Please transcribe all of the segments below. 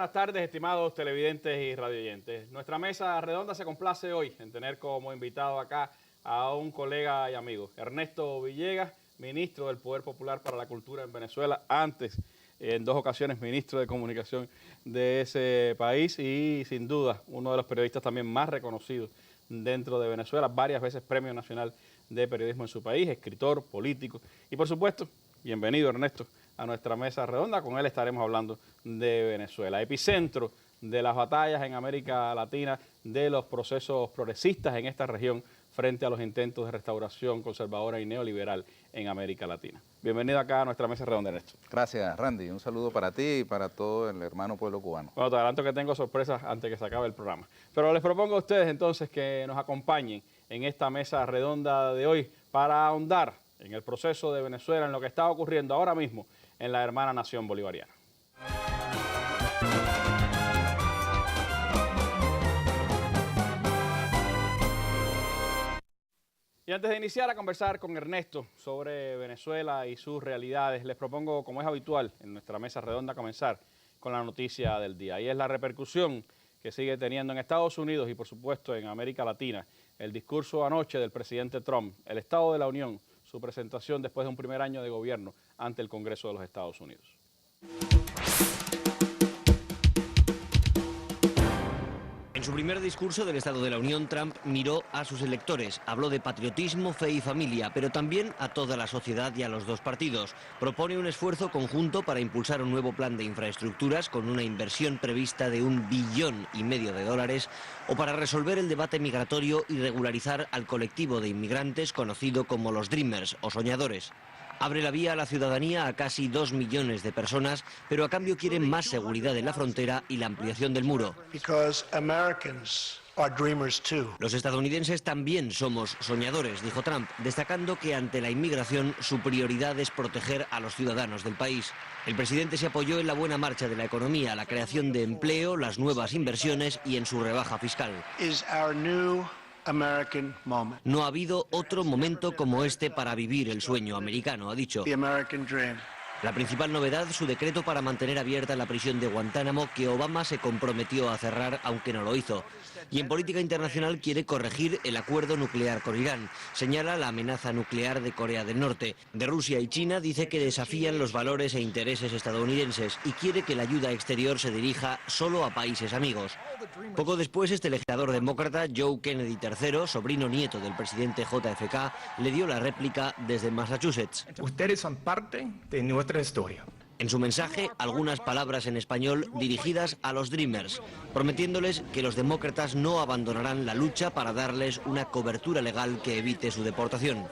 buenas tardes, estimados televidentes y radioyentes. Nuestra mesa redonda se complace hoy en tener como invitado acá a un colega y amigo, Ernesto Villegas, ministro del Poder Popular para la Cultura en Venezuela, antes, en 2 ocasiones, ministro de Comunicación de ese país y, sin duda, uno de los periodistas también más reconocidos dentro de Venezuela, varias veces Premio Nacional de Periodismo en su país, escritor, político y, por supuesto, bienvenido, Ernesto, a nuestra mesa redonda. Con él estaremos hablando de Venezuela, epicentro de las batallas en América Latina, de los procesos progresistas en esta región frente a los intentos de restauración conservadora y neoliberal en América Latina. Bienvenido acá a nuestra mesa redonda, Ernesto. Gracias, Randy. Un saludo para ti y para todo el hermano pueblo cubano. Bueno, te adelanto que tengo sorpresas antes que se acabe el programa. Pero les propongo a ustedes entonces que nos acompañen en esta mesa redonda de hoy para ahondar en el proceso de Venezuela, en lo que está ocurriendo ahora mismo en la hermana nación bolivariana. Y antes de iniciar a conversar con Ernesto sobre Venezuela y sus realidades, les propongo, como es habitual en nuestra mesa redonda, comenzar con la noticia del día. Y es la repercusión que sigue teniendo en Estados Unidos y, por supuesto, en América Latina el discurso anoche del presidente Trump, el Estado de la Unión, su presentación después de un primer año de gobierno ante el Congreso de los Estados Unidos. En su primer discurso del Estado de la Unión, Trump miró a sus electores, habló de patriotismo, fe y familia, pero también a toda la sociedad y a los dos partidos. Propone un esfuerzo conjunto para impulsar un nuevo plan de infraestructuras con una inversión prevista de $1,5 billones o para resolver el debate migratorio y regularizar al colectivo de inmigrantes conocido como los Dreamers o soñadores. Abre la vía a la ciudadanía a casi 2 millones de personas, pero a cambio quieren más seguridad en la frontera y la ampliación del muro. Los estadounidenses también somos soñadores, dijo Trump, destacando que ante la inmigración su prioridad es proteger a los ciudadanos del país. El presidente se apoyó en la buena marcha de la economía, la creación de empleo, las nuevas inversiones y en su rebaja fiscal. No ha habido otro momento como este para vivir el sueño americano, ha dicho. La principal novedad, su decreto para mantener abierta la prisión de Guantánamo, que Obama se comprometió a cerrar, aunque no lo hizo. Y en política internacional quiere corregir el acuerdo nuclear con Irán. Señala la amenaza nuclear de Corea del Norte. De Rusia y China dice que desafían los valores e intereses estadounidenses y quiere que la ayuda exterior se dirija solo a países amigos. Poco después, este legislador demócrata, Joe Kennedy III, sobrino nieto del presidente JFK, le dio la réplica desde Massachusetts. Ustedes son parte de nuestra historia. En su mensaje, algunas palabras en español dirigidas a los Dreamers, prometiéndoles que los demócratas no abandonarán la lucha para darles una cobertura legal que evite su deportación.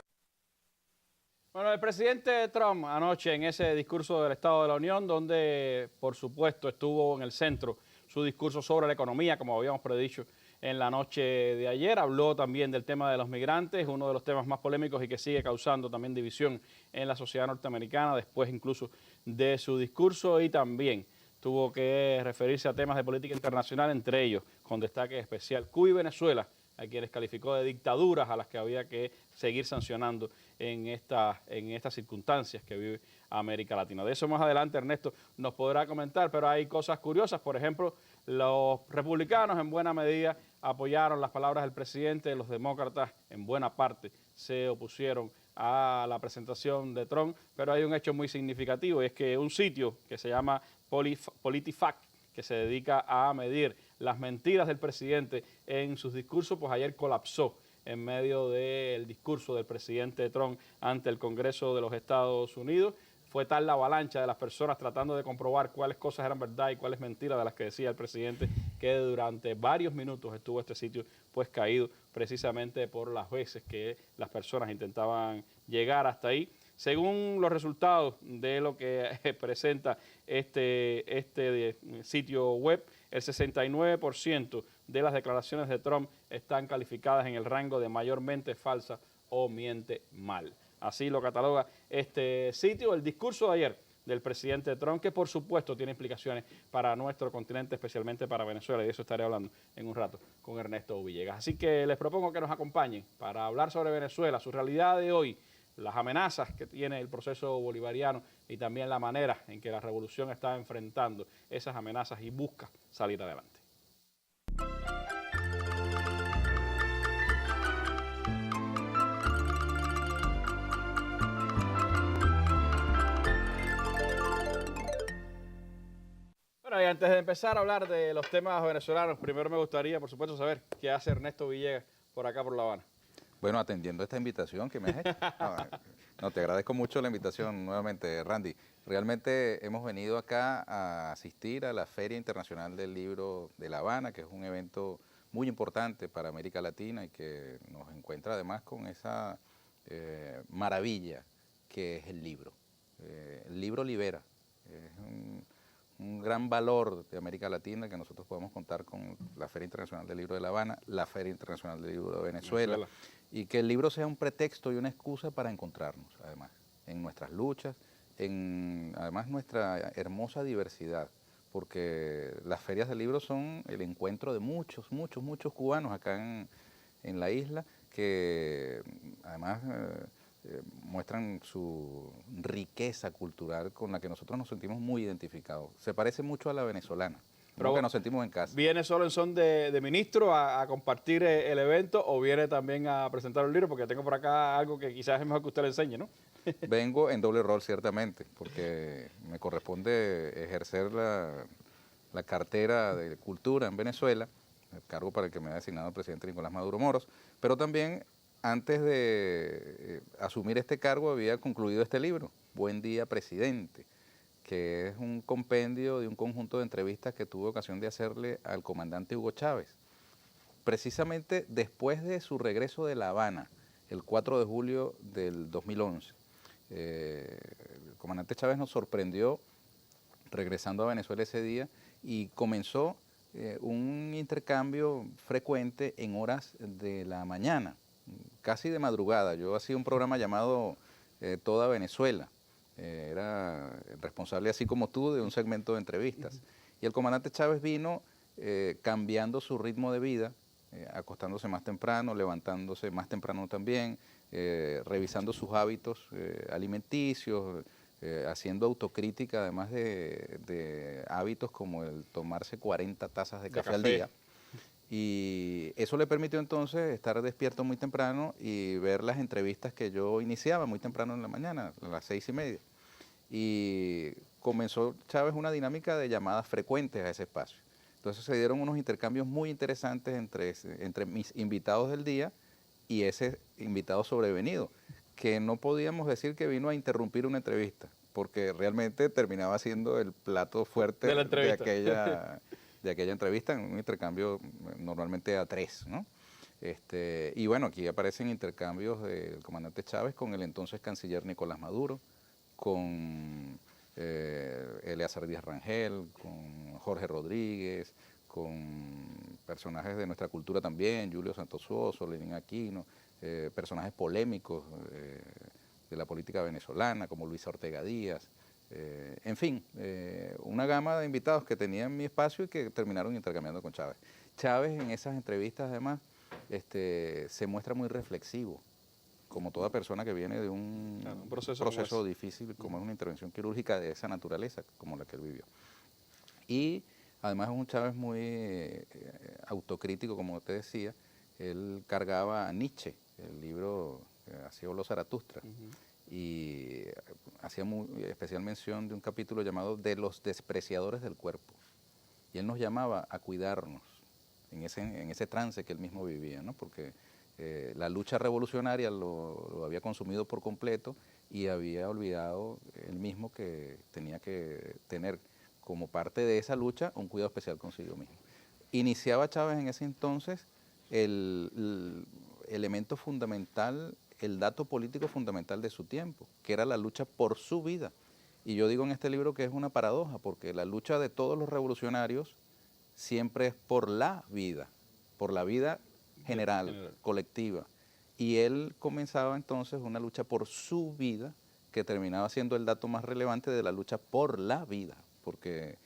Bueno, el presidente Trump anoche en ese discurso del Estado de la Unión, donde por supuesto estuvo en el centro su discurso sobre la economía, como habíamos predicho en la noche de ayer, habló también del tema de los migrantes, uno de los temas más polémicos y que sigue causando también división en la sociedad norteamericana, después incluso de su discurso, y también tuvo que referirse a temas de política internacional, entre ellos, con destaque especial, Cuba y Venezuela, a quienes calificó de dictaduras a las que había que seguir sancionando en estas circunstancias que vive América Latina. De eso más adelante Ernesto nos podrá comentar, pero hay cosas curiosas. Por ejemplo, los republicanos en buena medida apoyaron las palabras del presidente, los demócratas en buena parte se opusieron a la presentación de Trump, pero hay un hecho muy significativo y es que un sitio que se llama PolitiFact, que se dedica a medir las mentiras del presidente en sus discursos, pues ayer colapsó en medio del discurso del presidente Trump ante el Congreso de los Estados Unidos. Fue tal la avalancha de las personas tratando de comprobar cuáles cosas eran verdad y cuáles mentiras de las que decía el presidente, que durante varios minutos estuvo este sitio pues caído precisamente por las veces que las personas intentaban llegar hasta ahí. Según los resultados de lo que presenta este sitio web, el 69% de las declaraciones de Trump están calificadas en el rango de mayormente falsa o miente mal. Así lo cataloga este sitio. El discurso de ayer del presidente Trump, que por supuesto tiene implicaciones para nuestro continente, especialmente para Venezuela, y de eso estaré hablando en un rato con Ernesto Villegas. Así que les propongo que nos acompañen para hablar sobre Venezuela, su realidad de hoy, las amenazas que tiene el proceso bolivariano y también la manera en que la revolución está enfrentando esas amenazas y busca salir adelante. Bueno, y antes de empezar a hablar de los temas venezolanos, primero me gustaría, por supuesto, saber qué hace Ernesto Villegas por acá, por La Habana. Bueno, atendiendo esta invitación que me has hecho. No, te agradezco mucho la invitación nuevamente, Randy. Realmente hemos venido acá a asistir a la Feria Internacional del Libro de La Habana, que es un evento muy importante para América Latina y que nos encuentra además con esa maravilla que es el libro. El libro libera. Es un gran valor de América Latina que nosotros podemos contar con la Feria Internacional del Libro de La Habana, la Feria Internacional del Libro de Venezuela, y que el libro sea un pretexto y una excusa para encontrarnos, además, en nuestras luchas, en además nuestra hermosa diversidad, porque las ferias del libro son el encuentro de muchos cubanos acá en la isla, que además muestran su riqueza cultural con la que nosotros nos sentimos muy identificados. Se parece mucho a la venezolana, pero que nos sentimos en casa. ¿Viene solo en son de ministro a compartir el evento o viene también a presentar un libro? Porque tengo por acá algo que quizás es mejor que usted le enseñe, ¿no? Vengo en doble rol, ciertamente, porque me corresponde ejercer la cartera de Cultura en Venezuela, el cargo para el que me ha designado el presidente Nicolás Maduro Moros, pero también antes de asumir este cargo había concluido este libro, Buen Día Presidente, que es un compendio de un conjunto de entrevistas que tuve ocasión de hacerle al comandante Hugo Chávez, precisamente después de su regreso de La Habana, el 4 de julio del 2011. El comandante Chávez nos sorprendió regresando a Venezuela ese día y comenzó un intercambio frecuente en horas de la mañana, casi de madrugada. Yo hacía un programa llamado Toda Venezuela. Era responsable, así como tú, de un segmento de entrevistas. Y el comandante Chávez vino cambiando su ritmo de vida, acostándose más temprano, levantándose más temprano también, revisando sus hábitos alimenticios, haciendo autocrítica, además de hábitos como el tomarse 40 tazas de café al día. Y eso le permitió entonces estar despierto muy temprano y ver las entrevistas que yo iniciaba muy temprano en la mañana, a las 6:30. Y comenzó Chávez una dinámica de llamadas frecuentes a ese espacio. Entonces se dieron unos intercambios muy interesantes entre mis invitados del día y ese invitado sobrevenido, que no podíamos decir que vino a interrumpir una entrevista, porque realmente terminaba siendo el plato fuerte de aquella entrevista, en un intercambio normalmente a 3, ¿no? Y bueno, aquí aparecen intercambios del comandante Chávez con el entonces canciller Nicolás Maduro, con Eleazar Díaz Rangel, con Jorge Rodríguez, con personajes de nuestra cultura también, Julio Santos Soso, Lenín Aquino, personajes polémicos de la política venezolana, como Luisa Ortega Díaz. En fin, una gama de invitados que tenía en mi espacio y que terminaron intercambiando con Chávez. Chávez en esas entrevistas además se muestra muy reflexivo, como toda persona que viene de un proceso difícil, como es una intervención quirúrgica de esa naturaleza, como la que él vivió. Y además es un Chávez muy autocrítico, como te decía. Él cargaba a Nietzsche, el libro Así habló Zaratustra, y hacía especial mención de un capítulo llamado De los despreciadores del cuerpo. Y él nos llamaba a cuidarnos en ese trance que él mismo vivía, ¿no? Porque la lucha revolucionaria lo había consumido por completo y había olvidado él mismo que tenía que tener como parte de esa lucha un cuidado especial consigo mismo. Iniciaba Chávez en ese entonces el elemento fundamental, el dato político fundamental de su tiempo, que era la lucha por su vida. Y yo digo en este libro que es una paradoja, porque la lucha de todos los revolucionarios siempre es por la vida general, colectiva. Y él comenzaba entonces una lucha por su vida, que terminaba siendo el dato más relevante de la lucha por la vida, porque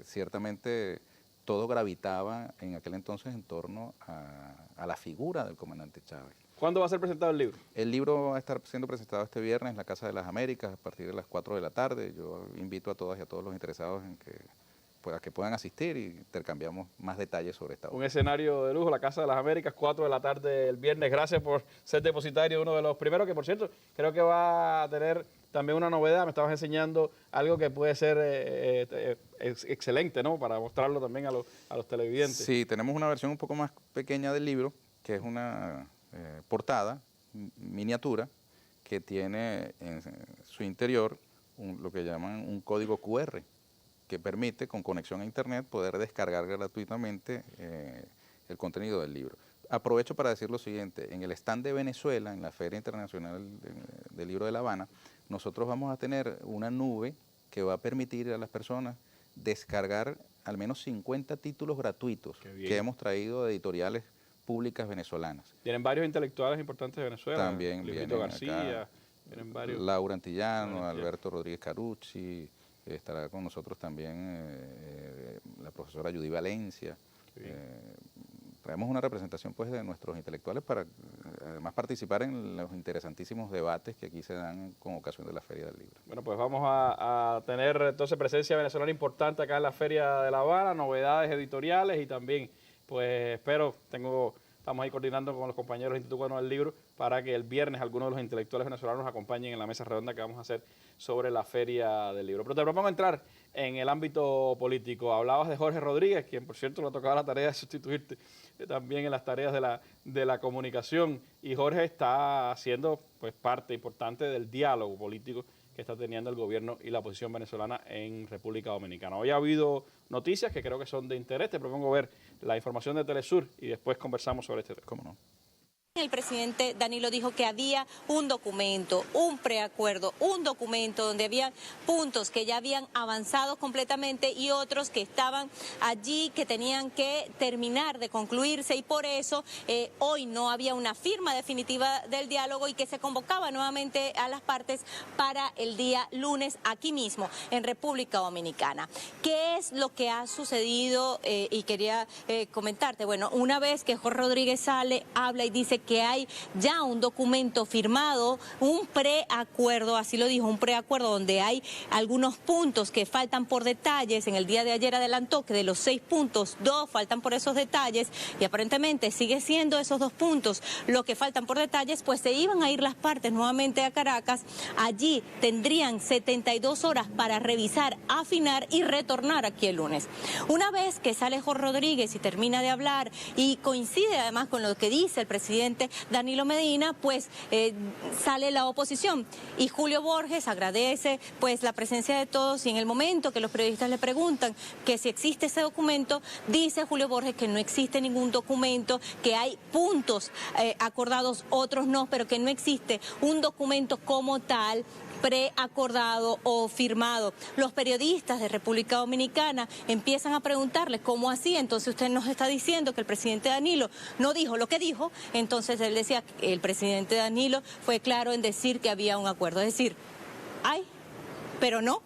ciertamente todo gravitaba en aquel entonces en torno a la figura del comandante Chávez. ¿Cuándo va a ser presentado el libro? El libro va a estar siendo presentado este viernes en la Casa de las Américas a partir de las 4 de la tarde. Yo invito a todas y a todos los interesados en que puedan asistir y intercambiamos más detalles sobre esta obra. Un escenario de lujo, la Casa de las Américas, 4 de la tarde el viernes. Gracias por ser depositario, uno de los primeros, que por cierto, creo que va a tener también una novedad. Me estabas enseñando algo que puede ser excelente, ¿no? Para mostrarlo también a los televidentes. Sí, tenemos una versión un poco más pequeña del libro, que es una portada, miniatura, que tiene en su interior lo que llaman un código QR, que permite, con conexión a internet, poder descargar gratuitamente el contenido del libro. Aprovecho para decir lo siguiente: en el stand de Venezuela, en la Feria Internacional del Libro de La Habana, nosotros vamos a tener una nube que va a permitir a las personas descargar al menos 50 títulos gratuitos que hemos traído de editoriales públicas venezolanas. Tienen varios intelectuales importantes de Venezuela. También Lupito García, tienen varios. Laura Antillano, Alberto Rodríguez Carucci, estará con nosotros también la profesora Judy Valencia. Traemos una representación pues de nuestros intelectuales para además participar en los interesantísimos debates que aquí se dan con ocasión de la Feria del Libro. Bueno, pues vamos a tener entonces presencia venezolana importante acá en la Feria de La Habana, novedades editoriales y también, pues estamos ahí coordinando con los compañeros del Instituto Cubano del Libro para que el viernes algunos de los intelectuales venezolanos nos acompañen en la mesa redonda que vamos a hacer sobre la Feria del Libro. Pero te propongo entrar en el ámbito político. Hablabas de Jorge Rodríguez, quien por cierto le ha tocado la tarea de sustituirte también en las tareas de la comunicación, y Jorge está siendo pues parte importante del diálogo político que está teniendo el gobierno y la oposición venezolana en República Dominicana. Hoy ha habido noticias que creo que son de interés. Te propongo ver la información de Telesur y después conversamos sobre este tema. ¿Cómo no? El presidente Danilo dijo que había un documento, un preacuerdo, un documento donde había puntos que ya habían avanzado completamente y otros que estaban allí, que tenían que terminar de concluirse, y por eso hoy no había una firma definitiva del diálogo y que se convocaba nuevamente a las partes para el día lunes aquí mismo en República Dominicana. ¿Qué es lo que ha sucedido? Y quería comentarte, bueno, una vez que Jorge Rodríguez sale, habla y dice que hay ya un documento firmado, un preacuerdo, así lo dijo, un preacuerdo donde hay algunos puntos que faltan por detalles. En el día de ayer adelantó que de los 6 puntos, 2 faltan por esos detalles, y aparentemente sigue siendo esos 2 puntos lo que faltan por detalles, pues se iban a ir las partes nuevamente a Caracas. Allí tendrían 72 horas para revisar, afinar y retornar aquí el lunes. Una vez que sale Jorge Rodríguez y termina de hablar y coincide además con lo que dice el presidente Danilo Medina, pues sale la oposición y Julio Borges agradece pues la presencia de todos, y en el momento que los periodistas le preguntan que si existe ese documento, dice Julio Borges que no existe ningún documento, que hay puntos acordados, otros no, pero que no existe un documento como tal preacordado o firmado. Los periodistas de República Dominicana empiezan a preguntarle cómo así, entonces usted nos está diciendo que el presidente Danilo no dijo lo que dijo. Entonces él decía que el presidente Danilo fue claro en decir que había un acuerdo, es decir, hay, pero no.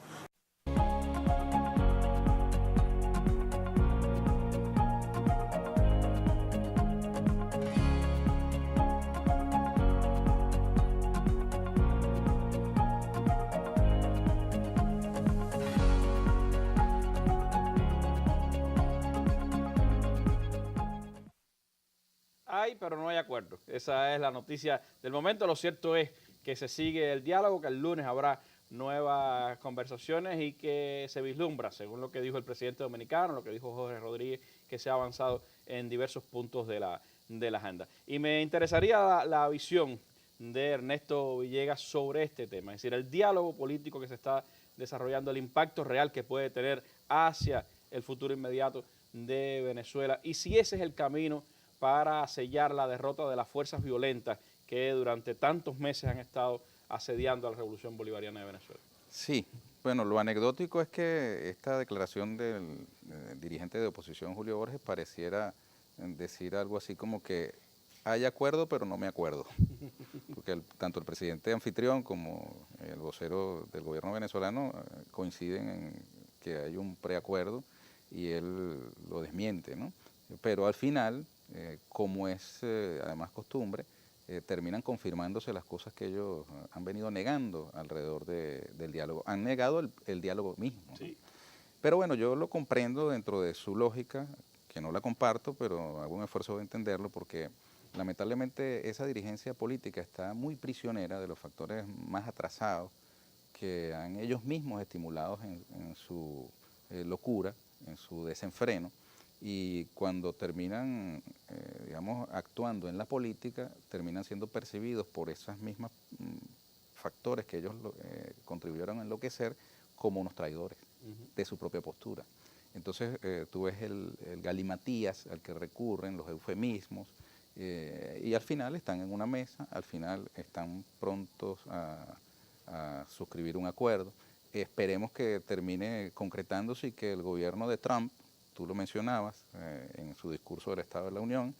Hay, pero no hay acuerdo. Esa es la noticia del momento. Lo cierto es que se sigue el diálogo, que el lunes habrá nuevas conversaciones y que se vislumbra, según lo que dijo el presidente dominicano, lo que dijo Jorge Rodríguez, que se ha avanzado en diversos puntos de la agenda. Y me interesaría la visión de Ernesto Villegas sobre este tema, es decir, el diálogo político que se está desarrollando, el impacto real que puede tener hacia el futuro inmediato de Venezuela, y si ese es el camino para sellar la derrota de las fuerzas violentas que durante tantos meses han estado asediando a la Revolución Bolivariana de Venezuela. Sí, bueno, lo anecdótico es que esta declaración del dirigente de oposición, Julio Borges, pareciera decir algo así como que hay acuerdo, pero no me acuerdo. Porque tanto el presidente anfitrión como el vocero del gobierno venezolano coinciden en que hay un preacuerdo y él lo desmiente, ¿no? Pero al final, como es además costumbre, terminan confirmándose las cosas que ellos han venido negando alrededor del diálogo. Han negado el diálogo mismo, ¿no? Sí. Pero bueno, yo lo comprendo dentro de su lógica, que no la comparto, pero hago un esfuerzo de entenderlo porque lamentablemente esa dirigencia política está muy prisionera de los factores más atrasados que han ellos mismos estimulados en su locura, en su desenfreno, y cuando terminan, digamos, actuando en la política, terminan siendo percibidos por esas mismas factores que ellos contribuyeron a enloquecer como unos traidores de su propia postura. Entonces tú ves el galimatías al que recurren, los eufemismos, y al final están en una mesa, al final están prontos a suscribir un acuerdo. Esperemos que termine concretándose y que el gobierno de Trump, tú lo mencionabas en su discurso del Estado de la Unión,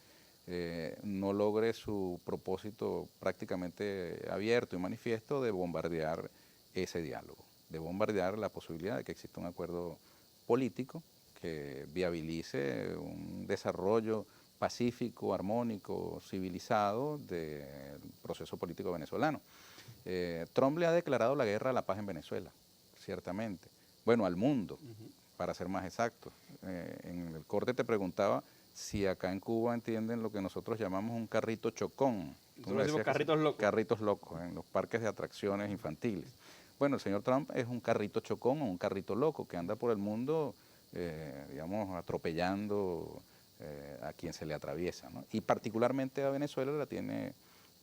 no logre su propósito prácticamente abierto y manifiesto de bombardear ese diálogo, de bombardear la posibilidad de que exista un acuerdo político que viabilice un desarrollo pacífico, armónico, civilizado del proceso político venezolano. Trump le ha declarado la guerra a la paz en Venezuela, ciertamente. Bueno, al mundo, para ser más exacto. En el corte te preguntaba si acá en Cuba entienden lo que nosotros llamamos un carrito chocón. Nosotros decimos carritos locos. Carritos locos, en los parques de atracciones infantiles. Bueno, el señor Trump es un carrito chocón o un carrito loco que anda por el mundo, digamos, atropellando a quien se le atraviesa, ¿no? Y particularmente a Venezuela la tiene,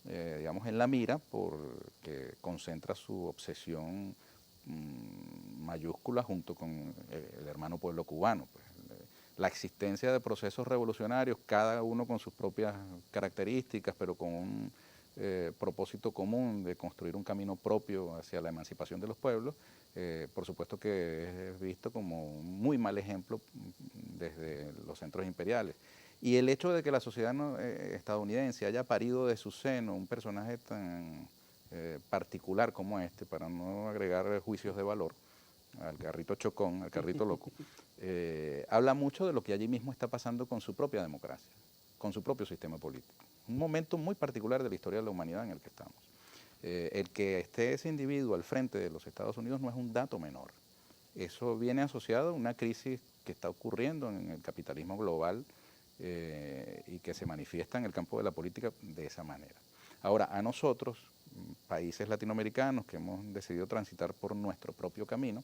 digamos, en la mira porque concentra su obsesión mayúscula junto con el hermano pueblo cubano. Pues. La existencia de procesos revolucionarios, cada uno con sus propias características, pero con un propósito común de construir un camino propio hacia la emancipación de los pueblos, por supuesto que es visto como un muy mal ejemplo desde los centros imperiales. Y el hecho de que la sociedad estadounidense haya parido de su seno un personaje tan particular como este, para no agregar juicios de valor al carrito chocón, al carrito loco, habla mucho de lo que allí mismo está pasando con su propia democracia, con su propio sistema político. Un momento muy particular de la historia de la humanidad en el que estamos. El que esté ese individuo al frente de los Estados Unidos no es un dato menor. Eso viene asociado a una crisis que está ocurriendo en el capitalismo global y que se manifiesta en el campo de la política de esa manera. Ahora, a nosotros, países latinoamericanos que hemos decidido transitar por nuestro propio camino,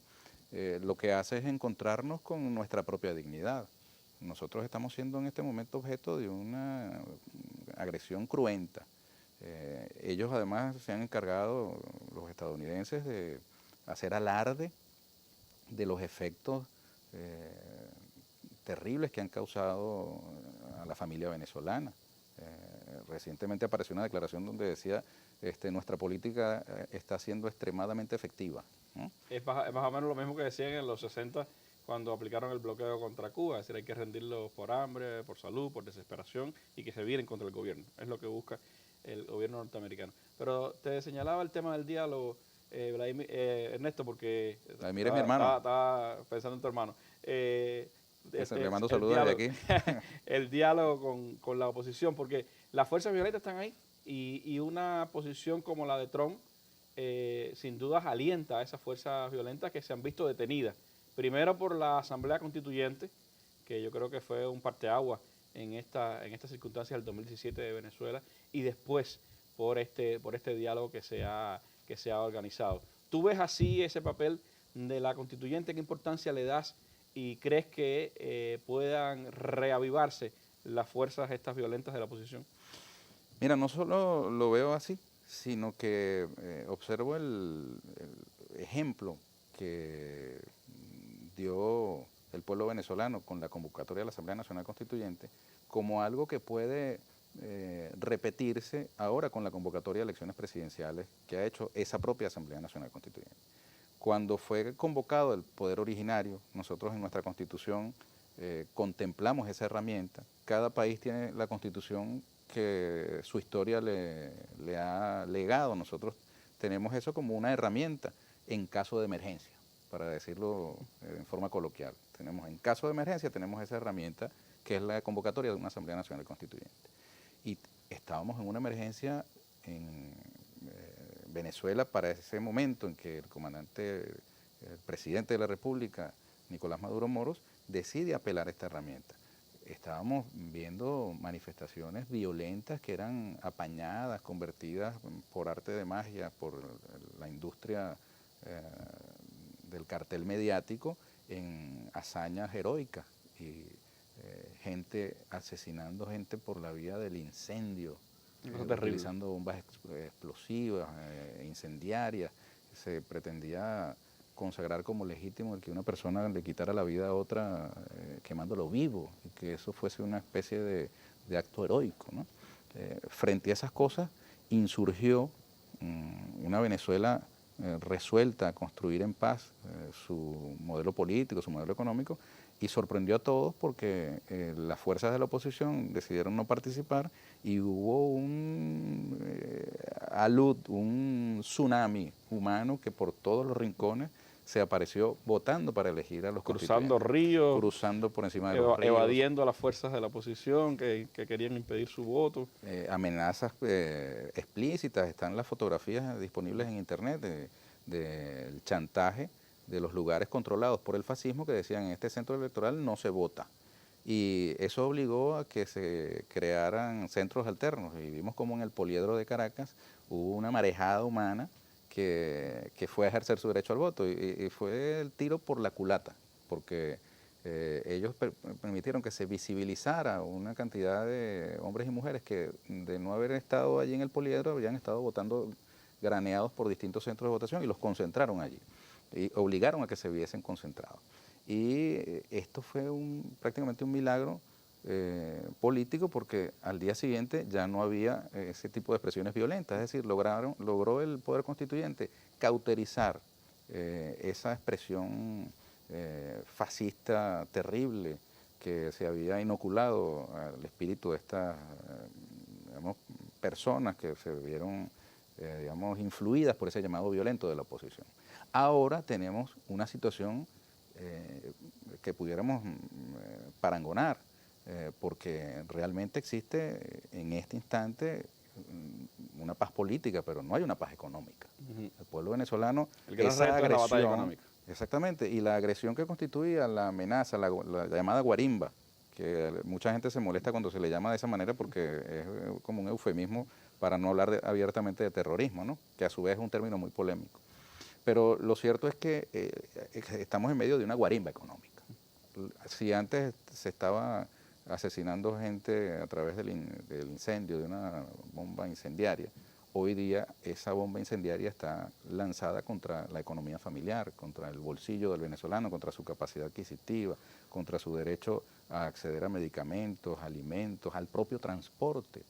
lo que hace es encontrarnos con nuestra propia dignidad. Nosotros estamos siendo en este momento objeto de una agresión cruenta. Ellos además se han encargado, los estadounidenses, de hacer alarde de los efectos terribles que han causado a la familia venezolana. Recientemente apareció una declaración donde decía nuestra política está siendo extremadamente efectiva, ¿no? Es más o menos lo mismo que decían en los 60 cuando aplicaron el bloqueo contra Cuba, es decir, hay que rendirlos por hambre, por salud, por desesperación y que se viren contra el gobierno. Es lo que busca el gobierno norteamericano. Pero te señalaba el tema del diálogo, Ernesto, porque Vladimir es mi hermano. Estaba pensando en tu hermano. Le mando saludos desde aquí. El diálogo con la oposición, porque las fuerzas violentas están ahí y una posición como la de Trump sin dudas alienta a esas fuerzas violentas que se han visto detenidas. Primero por la Asamblea Constituyente, que yo creo que fue un parteaguas en estas circunstancias del 2017 de Venezuela, y después por este diálogo que se ha organizado. ¿Tú ves así ese papel de la Constituyente? ¿Qué importancia le das? ¿Y crees que puedan reavivarse las fuerzas estas violentas de la oposición? Mira, no solo lo veo así, sino que observo el ejemplo que dio el pueblo venezolano con la convocatoria de la Asamblea Nacional Constituyente como algo que puede repetirse ahora con la convocatoria de elecciones presidenciales que ha hecho esa propia Asamblea Nacional Constituyente. Cuando fue convocado el poder originario, nosotros en nuestra Constitución contemplamos esa herramienta. Cada país tiene la Constitución que su historia le ha legado. Nosotros tenemos eso como una herramienta en caso de emergencia, para decirlo en forma coloquial. En caso de emergencia tenemos esa herramienta que es la convocatoria de una Asamblea Nacional Constituyente. Y estábamos en una emergencia Venezuela, para ese momento en que el presidente de la República, Nicolás Maduro Moros, decide apelar a esta herramienta. Estábamos viendo manifestaciones violentas que eran apañadas, convertidas por arte de magia, por la industria del cartel mediático, en hazañas heroicas y gente asesinando gente por la vía del incendio, utilizando bombas explosivas, incendiarias. Se pretendía consagrar como legítimo el que una persona le quitara la vida a otra quemándolo vivo, y que eso fuese una especie de acto heroico, ¿no? Frente a esas cosas insurgió una Venezuela resuelta a construir en paz su modelo político, su modelo económico, y sorprendió a todos porque las fuerzas de la oposición decidieron no participar y hubo un tsunami humano que por todos los rincones se apareció votando para elegir a los cruzando ríos, cruzando por encima de los ríos, evadiendo a las fuerzas de la oposición que querían impedir su voto. Amenazas explícitas, están las fotografías disponibles en internet del chantaje de los lugares controlados por el fascismo que decían en este centro electoral no se vota. Y eso obligó a que se crearan centros alternos y vimos como en el Poliedro de Caracas hubo una marejada humana que fue a ejercer su derecho al voto y fue el tiro por la culata, porque ellos permitieron que se visibilizara una cantidad de hombres y mujeres que de no haber estado allí en el Poliedro habían estado votando graneados por distintos centros de votación y los concentraron allí y obligaron a que se viesen concentrados. Y esto fue prácticamente un milagro político, porque al día siguiente ya no había ese tipo de expresiones violentas, es decir, logró el Poder Constituyente cauterizar esa expresión fascista terrible que se había inoculado al espíritu de estas personas que se vieron influidas por ese llamado violento de la oposición. Ahora tenemos una situación que pudiéramos parangonar, porque realmente existe en este instante una paz política, pero no hay una paz económica. El pueblo venezolano, esa agresión económica. Exactamente, y la agresión que constituía la amenaza, la llamada guarimba, que mucha gente se molesta cuando se le llama de esa manera porque es como un eufemismo para no hablar abiertamente de terrorismo, ¿no? Que a su vez es un término muy polémico. Pero lo cierto es que estamos en medio de una guarimba económica. Si antes se estaba asesinando gente a través del incendio de una bomba incendiaria, hoy día esa bomba incendiaria está lanzada contra la economía familiar, contra el bolsillo del venezolano, contra su capacidad adquisitiva, contra su derecho a acceder a medicamentos, alimentos, al propio transporte.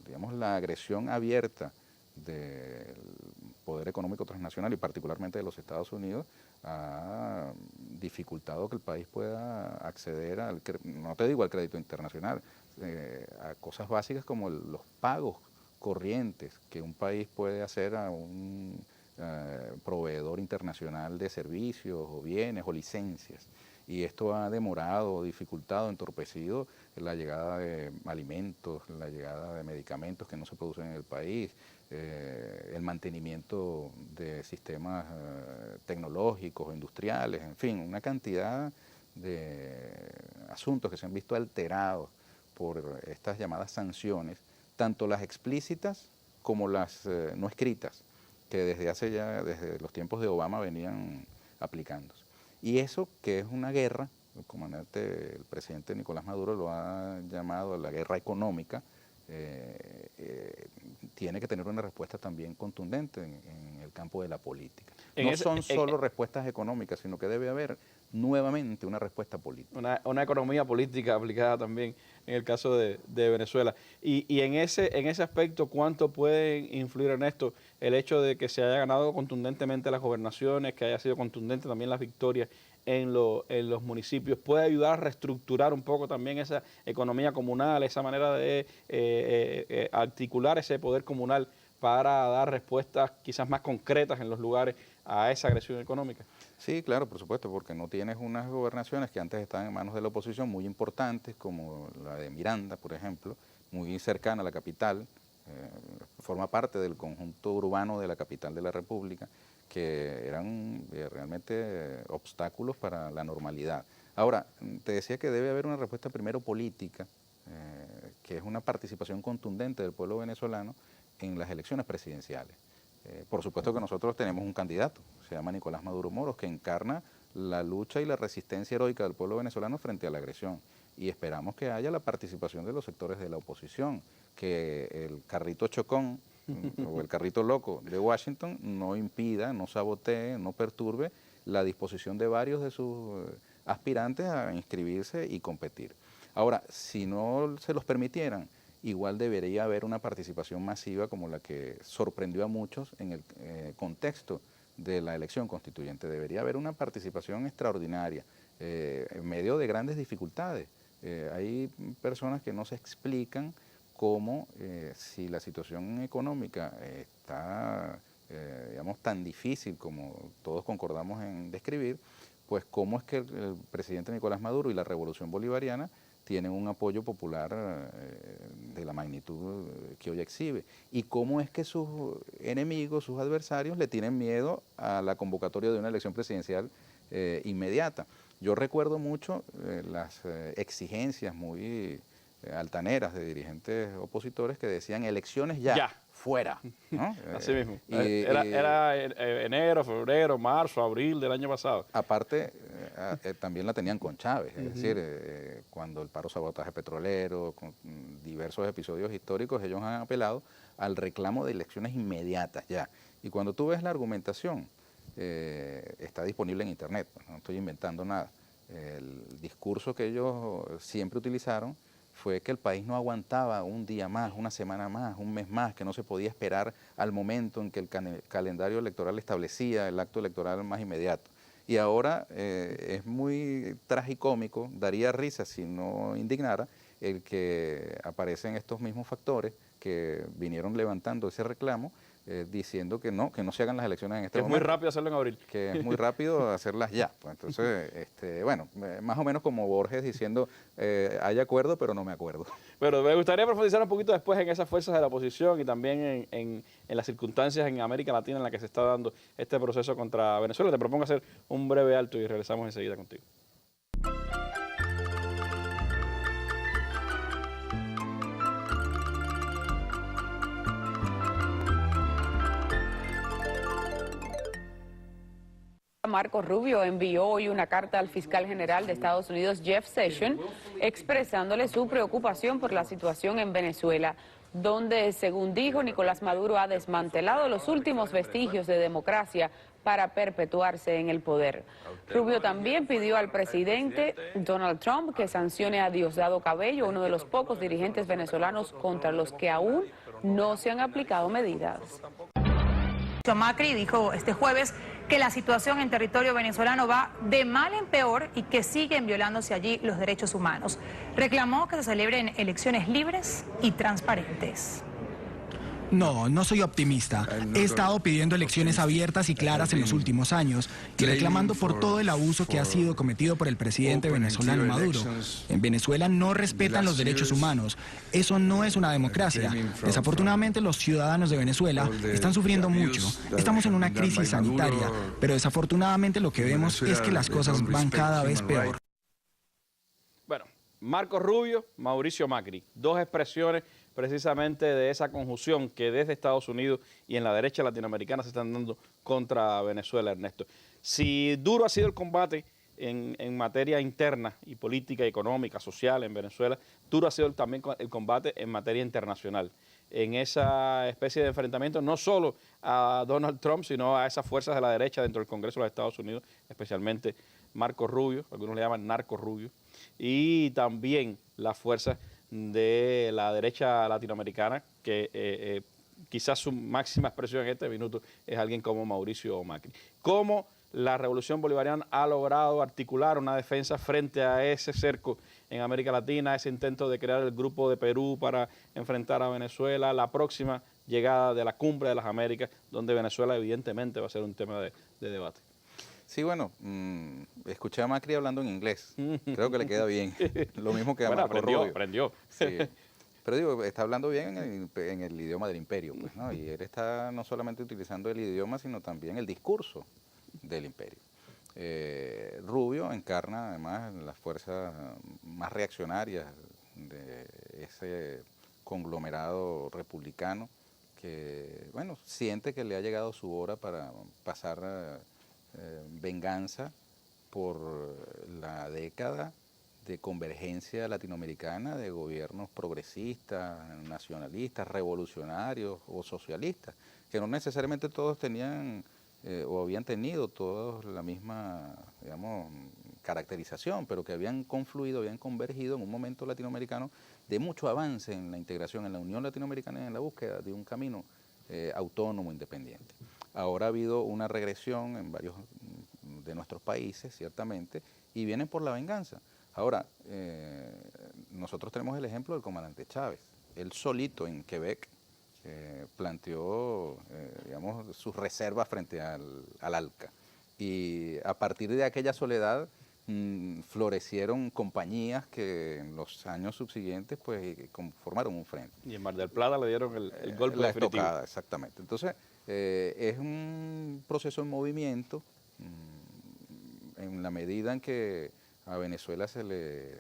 Digamos, la agresión abierta del poder económico transnacional y particularmente de los Estados Unidos ha dificultado que el país pueda acceder no te digo al crédito internacional, a cosas básicas como los pagos corrientes que un país puede hacer a un proveedor internacional de servicios o bienes o licencias. Y esto ha demorado, dificultado, entorpecido la llegada de alimentos, la llegada de medicamentos que no se producen en el país, el mantenimiento de sistemas tecnológicos, industriales, en fin, una cantidad de asuntos que se han visto alterados por estas llamadas sanciones, tanto las explícitas como las no escritas, que desde los tiempos de Obama venían aplicándose. Y eso, que es una guerra, el presidente Nicolás Maduro lo ha llamado la guerra económica, tiene que tener una respuesta también contundente en el campo de la política. No son solo respuestas económicas, sino que debe haber nuevamente una respuesta política. Una economía política aplicada también en el caso de Venezuela. Y en ese aspecto, ¿cuánto puede influir en esto el hecho de que se haya ganado contundentemente las gobernaciones, que haya sido contundente también las victorias en los municipios? ¿Puede ayudar a reestructurar un poco también esa economía comunal, esa manera de articular ese poder comunal para dar respuestas quizás más concretas en los lugares a esa agresión económica? Sí, claro, por supuesto, porque no tienes unas gobernaciones que antes estaban en manos de la oposición muy importantes, como la de Miranda, por ejemplo, muy cercana a la capital, forma parte del conjunto urbano de la capital de la República, que eran realmente obstáculos para la normalidad. Ahora, te decía que debe haber una respuesta primero política, que es una participación contundente del pueblo venezolano en las elecciones presidenciales. Por supuesto que nosotros tenemos un candidato, se llama Nicolás Maduro Moros, que encarna la lucha y la resistencia heroica del pueblo venezolano frente a la agresión. Y esperamos que haya la participación de los sectores de la oposición, que el carrito chocón o el carrito loco de Washington no impida, no sabotee, no perturbe la disposición de varios de sus aspirantes a inscribirse y competir. Ahora, si no se los permitieran, igual debería haber una participación masiva como la que sorprendió a muchos en el contexto de la elección constituyente. Debería haber una participación extraordinaria en medio de grandes dificultades. Hay personas que no se explican cómo, si la situación económica está, digamos, tan difícil como todos concordamos en describir, pues cómo es que el presidente Nicolás Maduro y la Revolución Bolivariana tienen un apoyo popular de la magnitud que hoy exhibe. Y cómo es que sus enemigos, sus adversarios, le tienen miedo a la convocatoria de una elección presidencial inmediata. Yo recuerdo mucho las exigencias muy altaneras de dirigentes opositores que decían elecciones ya. Fuera, ¿no? Así mismo. Era enero, febrero, marzo, abril del año pasado. Aparte, también la tenían con Chávez, es decir, cuando el paro sabotaje petrolero, con diversos episodios históricos, ellos han apelado al reclamo de elecciones inmediatas ya. Y cuando tú ves la argumentación, está disponible en internet, no estoy inventando nada. El discurso que ellos siempre utilizaron fue que el país no aguantaba un día más, una semana más, un mes más, que no se podía esperar al momento en que el calendario electoral establecía el acto electoral más inmediato. Y ahora es muy tragicómico, daría risa si no indignara, el que aparecen estos mismos factores que vinieron levantando ese reclamo, diciendo que no se hagan las elecciones en este momento. Es muy rápido hacerlo en abril. Que es muy rápido hacerlas ya. Pues entonces, bueno, más o menos como Borges diciendo, hay acuerdo, pero no me acuerdo. Pero me gustaría profundizar un poquito después en esas fuerzas de la oposición y también en las circunstancias en América Latina en las que se está dando este proceso contra Venezuela. Te propongo hacer un breve alto y regresamos enseguida contigo. Marco Rubio envió hoy una carta al fiscal general de Estados Unidos, Jeff Sessions, expresándole su preocupación por la situación en Venezuela, donde, según dijo, Nicolás Maduro ha desmantelado los últimos vestigios de democracia para perpetuarse en el poder. Rubio también pidió al presidente Donald Trump que sancione a Diosdado Cabello, uno de los pocos dirigentes venezolanos contra los que aún no se han aplicado medidas. Macri dijo este jueves que la situación en territorio venezolano va de mal en peor y que siguen violándose allí los derechos humanos. Reclamó que se celebren elecciones libres y transparentes. No soy optimista. He estado pidiendo elecciones abiertas y claras en los últimos años y reclamando por todo el abuso que ha sido cometido por el presidente venezolano Maduro. En Venezuela no respetan los derechos humanos. Eso no es una democracia. Desafortunadamente los ciudadanos de Venezuela están sufriendo mucho. Estamos en una crisis sanitaria, pero desafortunadamente lo que vemos es que las cosas van cada vez peor. Bueno, Marco Rubio, Mauricio Macri, dos expresiones precisamente de esa conjunción que desde Estados Unidos y en la derecha latinoamericana se están dando contra Venezuela, Ernesto. Si duro ha sido el combate en materia interna y política, económica, social en Venezuela, duro ha sido también el combate en materia internacional. En esa especie de enfrentamiento no solo a Donald Trump, sino a esas fuerzas de la derecha dentro del Congreso de los Estados Unidos, especialmente Marco Rubio, algunos le llaman Narco Rubio, y también las fuerzas de la derecha latinoamericana, que quizás su máxima expresión en este minuto es alguien como Mauricio Macri. ¿Cómo la Revolución Bolivariana ha logrado articular una defensa frente a ese cerco en América Latina, ese intento de crear el Grupo de Perú para enfrentar a Venezuela, la próxima llegada de la Cumbre de las Américas, donde Venezuela evidentemente va a ser un tema de debate? Sí, bueno, escuché a Macri hablando en inglés. Creo que le queda bien. Lo mismo que a Marco Rubio. Aprendió. Sí. Pero digo, está hablando bien en el idioma del imperio, pues, ¿no? Y él está no solamente utilizando el idioma, sino también el discurso del imperio. Rubio encarna además las fuerzas más reaccionarias de ese conglomerado republicano que, bueno, siente que le ha llegado su hora para pasar venganza por la década de convergencia latinoamericana de gobiernos progresistas, nacionalistas, revolucionarios o socialistas, que no necesariamente todos tenían o habían tenido todos la misma, digamos, caracterización, pero que habían confluido, habían convergido en un momento latinoamericano de mucho avance en la integración, en la Unión Latinoamericana y en la búsqueda de un camino autónomo, independiente. Ahora ha habido una regresión en varios de nuestros países, ciertamente, y vienen por la venganza. Ahora, nosotros tenemos el ejemplo del comandante Chávez. Él solito en Quebec planteó, digamos, sus reservas frente al ALCA. Y a partir de aquella soledad florecieron compañías que en los años subsiguientes pues formaron un frente. Y en Mar del Plata le dieron el golpe la definitivo. Estocada, exactamente. Entonces, es un proceso en movimiento en la medida en que a Venezuela se le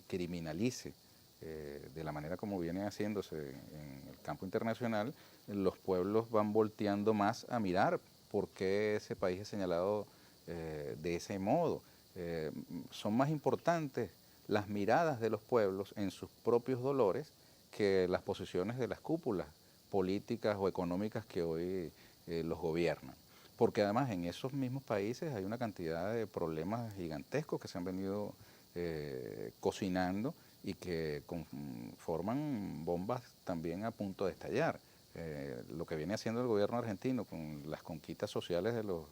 criminalice de la manera como viene haciéndose en el campo internacional, los pueblos van volteando más a mirar por qué ese país es señalado de ese modo. Son más importantes las miradas de los pueblos en sus propios dolores que las posiciones de las cúpulas políticas o económicas que hoy los gobiernan. Porque además en esos mismos países hay una cantidad de problemas gigantescos que se han venido cocinando y que forman bombas también a punto de estallar. Lo que viene haciendo el gobierno argentino con las conquistas sociales de los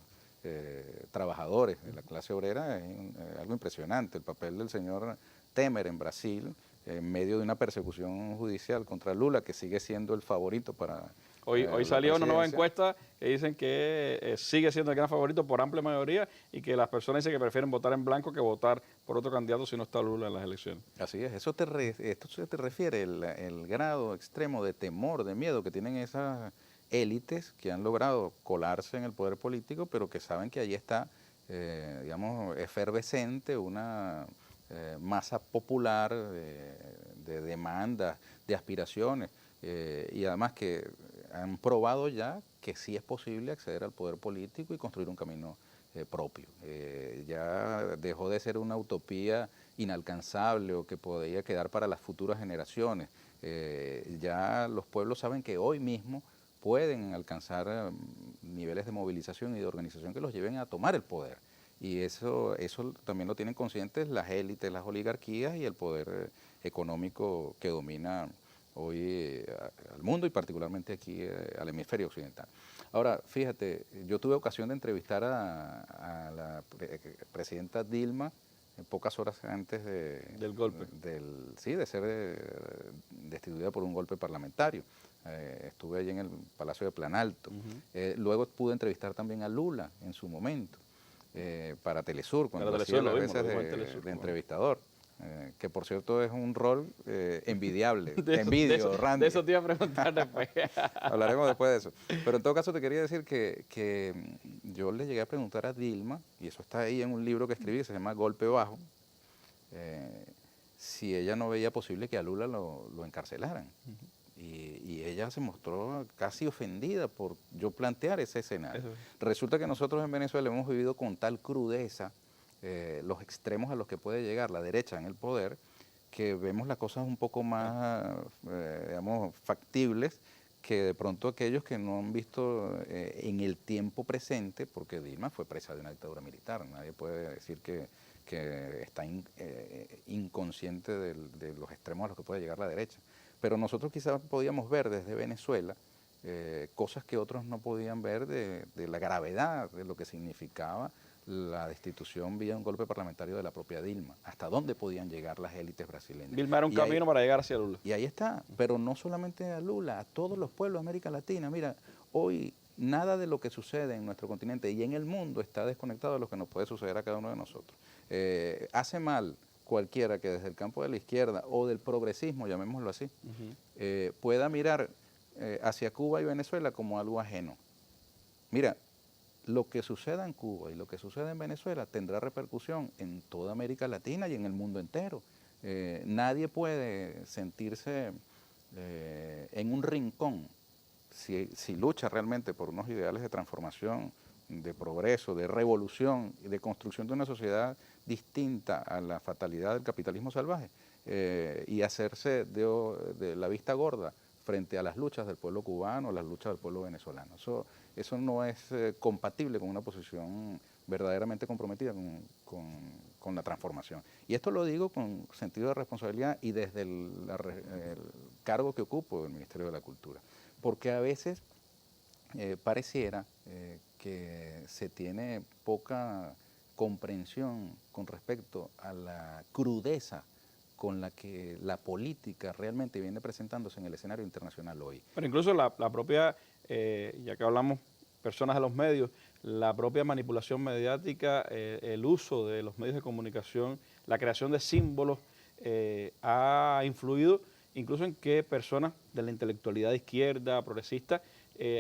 trabajadores de la clase obrera es algo impresionante. El papel del señor Temer en Brasil, en medio de una persecución judicial contra Lula, que sigue siendo el favorito para... Hoy salió una nueva encuesta que dicen que sigue siendo el gran favorito por amplia mayoría y que las personas dicen que prefieren votar en blanco que votar por otro candidato si no está Lula en las elecciones. Así es, esto te refiere el grado extremo de temor, de miedo que tienen esas élites que han logrado colarse en el poder político, pero que saben que allí está, digamos, efervescente una masa popular de demandas, de aspiraciones, y además que han probado ya que sí es posible acceder al poder político y construir un camino propio. Ya dejó de ser una utopía inalcanzable o que podría quedar para las futuras generaciones. Ya los pueblos saben que hoy mismo pueden alcanzar niveles de movilización y de organización que los lleven a tomar el poder. Y eso también lo tienen conscientes las élites, las oligarquías y el poder económico que domina hoy al mundo y particularmente aquí al hemisferio occidental. Ahora, fíjate, yo tuve ocasión de entrevistar a la presidenta Dilma pocas horas antes del golpe. De ser destituida por un golpe parlamentario. Estuve allí en el Palacio de Planalto. Luego pude entrevistar también a Lula en su momento, para Telesur, cuando hacía las veces de entrevistador. Que por cierto es un rol envidiable. Te envidio, Randy. De eso te iba a preguntar después. Hablaremos después de eso. Pero en todo caso te quería decir que yo le llegué a preguntar a Dilma, y eso está ahí en un libro que escribí, se llama Golpe Bajo, si ella no veía posible que a Lula lo encarcelaran. Y ella se mostró casi ofendida por yo plantear ese escenario. Resulta que nosotros en Venezuela hemos vivido con tal crudeza los extremos a los que puede llegar la derecha en el poder, que vemos las cosas un poco más, digamos, factibles que de pronto aquellos que no han visto en el tiempo presente, porque Dilma fue presa de una dictadura militar, nadie puede decir que está inconsciente de los extremos a los que puede llegar la derecha. Pero nosotros quizás podíamos ver desde Venezuela cosas que otros no podían ver de la gravedad de lo que significaba la destitución vía un golpe parlamentario de la propia Dilma. ¿Hasta dónde podían llegar las élites brasileñas? Dilma era un camino para llegar hacia Lula. Y ahí está, pero no solamente a Lula, a todos los pueblos de América Latina. Mira, hoy nada de lo que sucede en nuestro continente y en el mundo está desconectado de lo que nos puede suceder a cada uno de nosotros. Hace mal cualquiera que desde el campo de la izquierda o del progresismo, llamémoslo así, pueda mirar hacia Cuba y Venezuela como algo ajeno. Mira, lo que suceda en Cuba y lo que suceda en Venezuela tendrá repercusión en toda América Latina y en el mundo entero. Nadie puede sentirse en un rincón si lucha realmente por unos ideales de transformación, de progreso, de revolución y de construcción de una sociedad distinta a la fatalidad del capitalismo salvaje y hacerse de la vista gorda frente a las luchas del pueblo cubano, las luchas del pueblo venezolano. Eso no es compatible con una posición verdaderamente comprometida con la transformación. Y esto lo digo con sentido de responsabilidad y desde el cargo que ocupo del Ministerio de la Cultura. Porque a veces pareciera que se tiene poca comprensión con respecto a la crudeza con la que la política realmente viene presentándose en el escenario internacional hoy. Pero incluso la propia, ya que hablamos personas de los medios, la propia manipulación mediática, el uso de los medios de comunicación, la creación de símbolos, ha influido incluso en que personas de la intelectualidad de izquierda, progresista,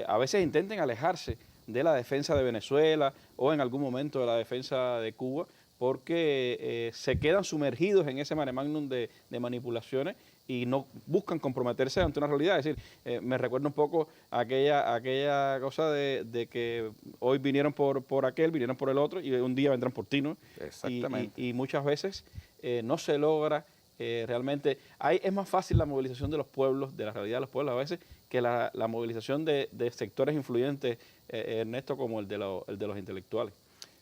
a veces intenten alejarse de la defensa de Venezuela o en algún momento de la defensa de Cuba, porque se quedan sumergidos en ese mare magnum de manipulaciones y no buscan comprometerse ante una realidad. Es decir, me recuerda un poco aquella cosa de que hoy vinieron por aquel, vinieron por el otro y un día vendrán por ti, ¿no? Exactamente. Y muchas veces no se logra realmente. Es más fácil la movilización de los pueblos, de la realidad de los pueblos a veces, que la movilización de sectores influyentes, Ernesto, como el de los intelectuales.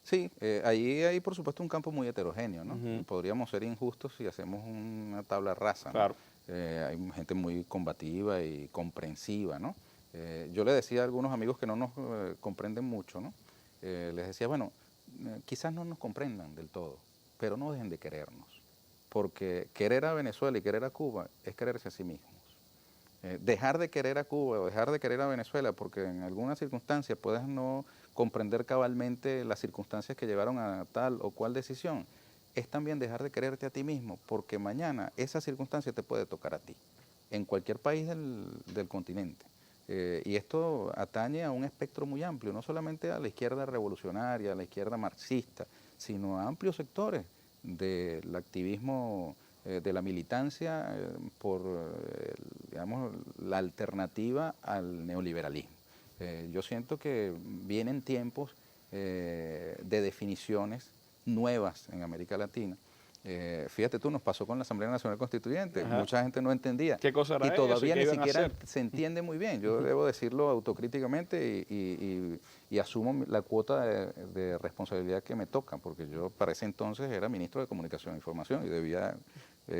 Sí, ahí hay por supuesto un campo muy heterogéneo, ¿no? Podríamos ser injustos si hacemos una tabla rasa, ¿no? Claro. Hay gente muy combativa y comprensiva, ¿no? Yo le decía a algunos amigos que no nos comprenden mucho, ¿no? Les decía, bueno, quizás no nos comprendan del todo, pero no dejen de querernos, porque querer a Venezuela y querer a Cuba es quererse a sí mismos. Dejar de querer a Cuba o dejar de querer a Venezuela porque en alguna circunstancia puedes no comprender cabalmente las circunstancias que llevaron a tal o cual decisión, es también dejar de quererte a ti mismo, porque mañana esa circunstancia te puede tocar a ti, en cualquier país del continente. Y esto atañe a un espectro muy amplio, no solamente a la izquierda revolucionaria, a la izquierda marxista, sino a amplios sectores del activismo, de la militancia por, digamos, la alternativa al neoliberalismo. Yo siento que vienen tiempos de definiciones nuevas en América Latina. Fíjate tú, nos pasó con la Asamblea Nacional Constituyente. Ajá. Mucha gente no entendía. ¿Qué cosa era y todavía eso? ¿Qué ni iban a siquiera hacer? se entiende muy bien. Yo debo decirlo autocríticamente y asumo la cuota de responsabilidad que me toca, porque yo para ese entonces era ministro de Comunicación e Información y debía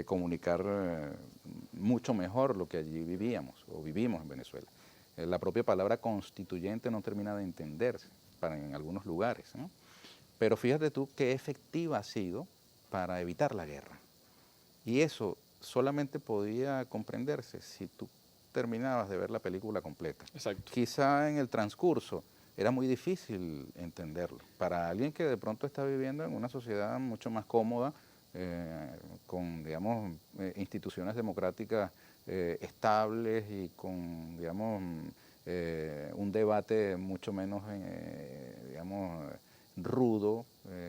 comunicar mucho mejor lo que allí vivíamos o vivimos en Venezuela. La propia palabra constituyente no termina de entenderse en algunos lugares, ¿no? Pero fíjate tú qué efectiva ha sido para evitar la guerra. Y eso solamente podía comprenderse si tú terminabas de ver la película completa. Exacto. Quizá en el transcurso era muy difícil entenderlo. Para alguien que de pronto está viviendo en una sociedad mucho más cómoda, con, digamos, instituciones democráticas estables y con, digamos, un debate mucho menos, digamos, rudo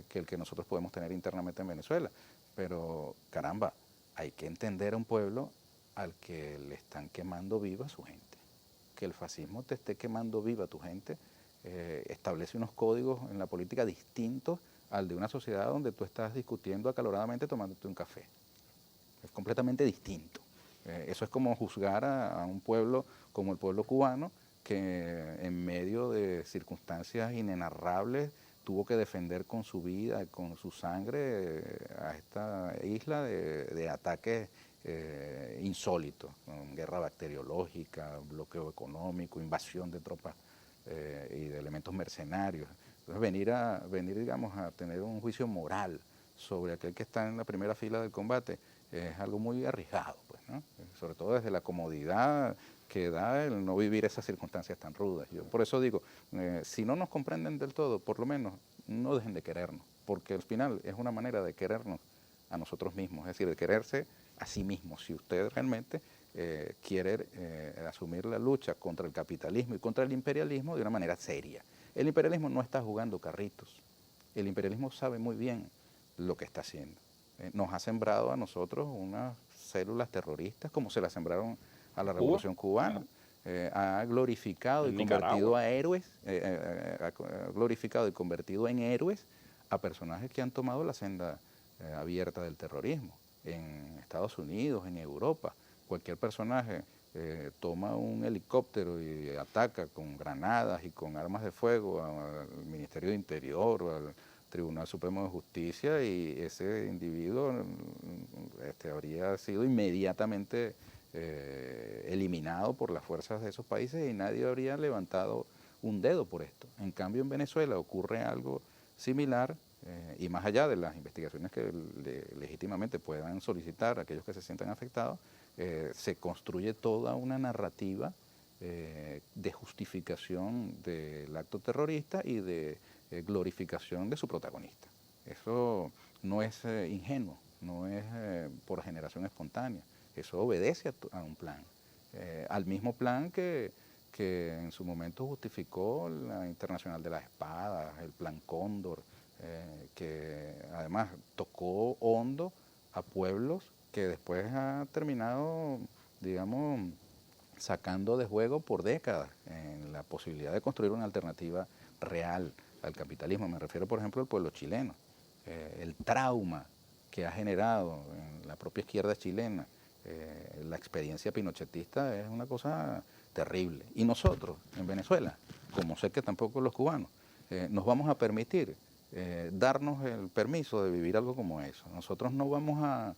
que el que nosotros podemos tener internamente en Venezuela. Pero, caramba, hay que entender a un pueblo al que le están quemando viva a su gente. Que el fascismo te esté quemando viva a tu gente establece unos códigos en la política distintos al de una sociedad donde tú estás discutiendo acaloradamente tomándote un café. Es completamente distinto. Eso es como juzgar a un pueblo como el pueblo cubano, que en medio de circunstancias inenarrables tuvo que defender con su vida, con su sangre a esta isla de ataques insólitos, con guerra bacteriológica, bloqueo económico, invasión de tropas y de elementos mercenarios. Entonces venir, digamos, a tener un juicio moral sobre aquel que está en la primera fila del combate es algo muy arriesgado, pues, ¿no? Sobre todo desde la comodidad que da el no vivir esas circunstancias tan rudas. Yo por eso digo, si no nos comprenden del todo, por lo menos no dejen de querernos, porque al final es una manera de querernos a nosotros mismos, es decir, de quererse a sí mismos. Si usted realmente quiere asumir la lucha contra el capitalismo y contra el imperialismo de una manera seria. El imperialismo no está jugando carritos. El imperialismo sabe muy bien lo que está haciendo. Nos ha sembrado a nosotros unas células terroristas como se las sembraron a la Revolución Cubana. Ha glorificado y convertido a héroes, ha glorificado y convertido en héroes a personajes que han tomado la senda abierta del terrorismo. En Estados Unidos, en Europa, cualquier personaje toma un helicóptero y ataca con granadas y con armas de fuego al Ministerio de Interior o al Tribunal Supremo de Justicia, y ese individuo habría sido inmediatamente eliminado por las fuerzas de esos países y nadie habría levantado un dedo por esto. En cambio, en Venezuela ocurre algo similar, y más allá de las investigaciones que legítimamente puedan solicitar aquellos que se sientan afectados, se construye toda una narrativa de justificación del acto terrorista y de glorificación de su protagonista. Eso no es ingenuo, no es por generación espontánea, eso obedece a un plan, al mismo plan que en su momento justificó la Internacional de las Espadas, el Plan Cóndor, que además tocó hondo a pueblos que después ha terminado, digamos, sacando de juego por décadas en la posibilidad de construir una alternativa real al capitalismo. Me refiero, por ejemplo, al pueblo chileno. El trauma que ha generado en la propia izquierda chilena la experiencia pinochetista es una cosa terrible. Y nosotros, en Venezuela, como sé que tampoco los cubanos, nos vamos a permitir darnos el permiso de vivir algo como eso. Nosotros no vamos a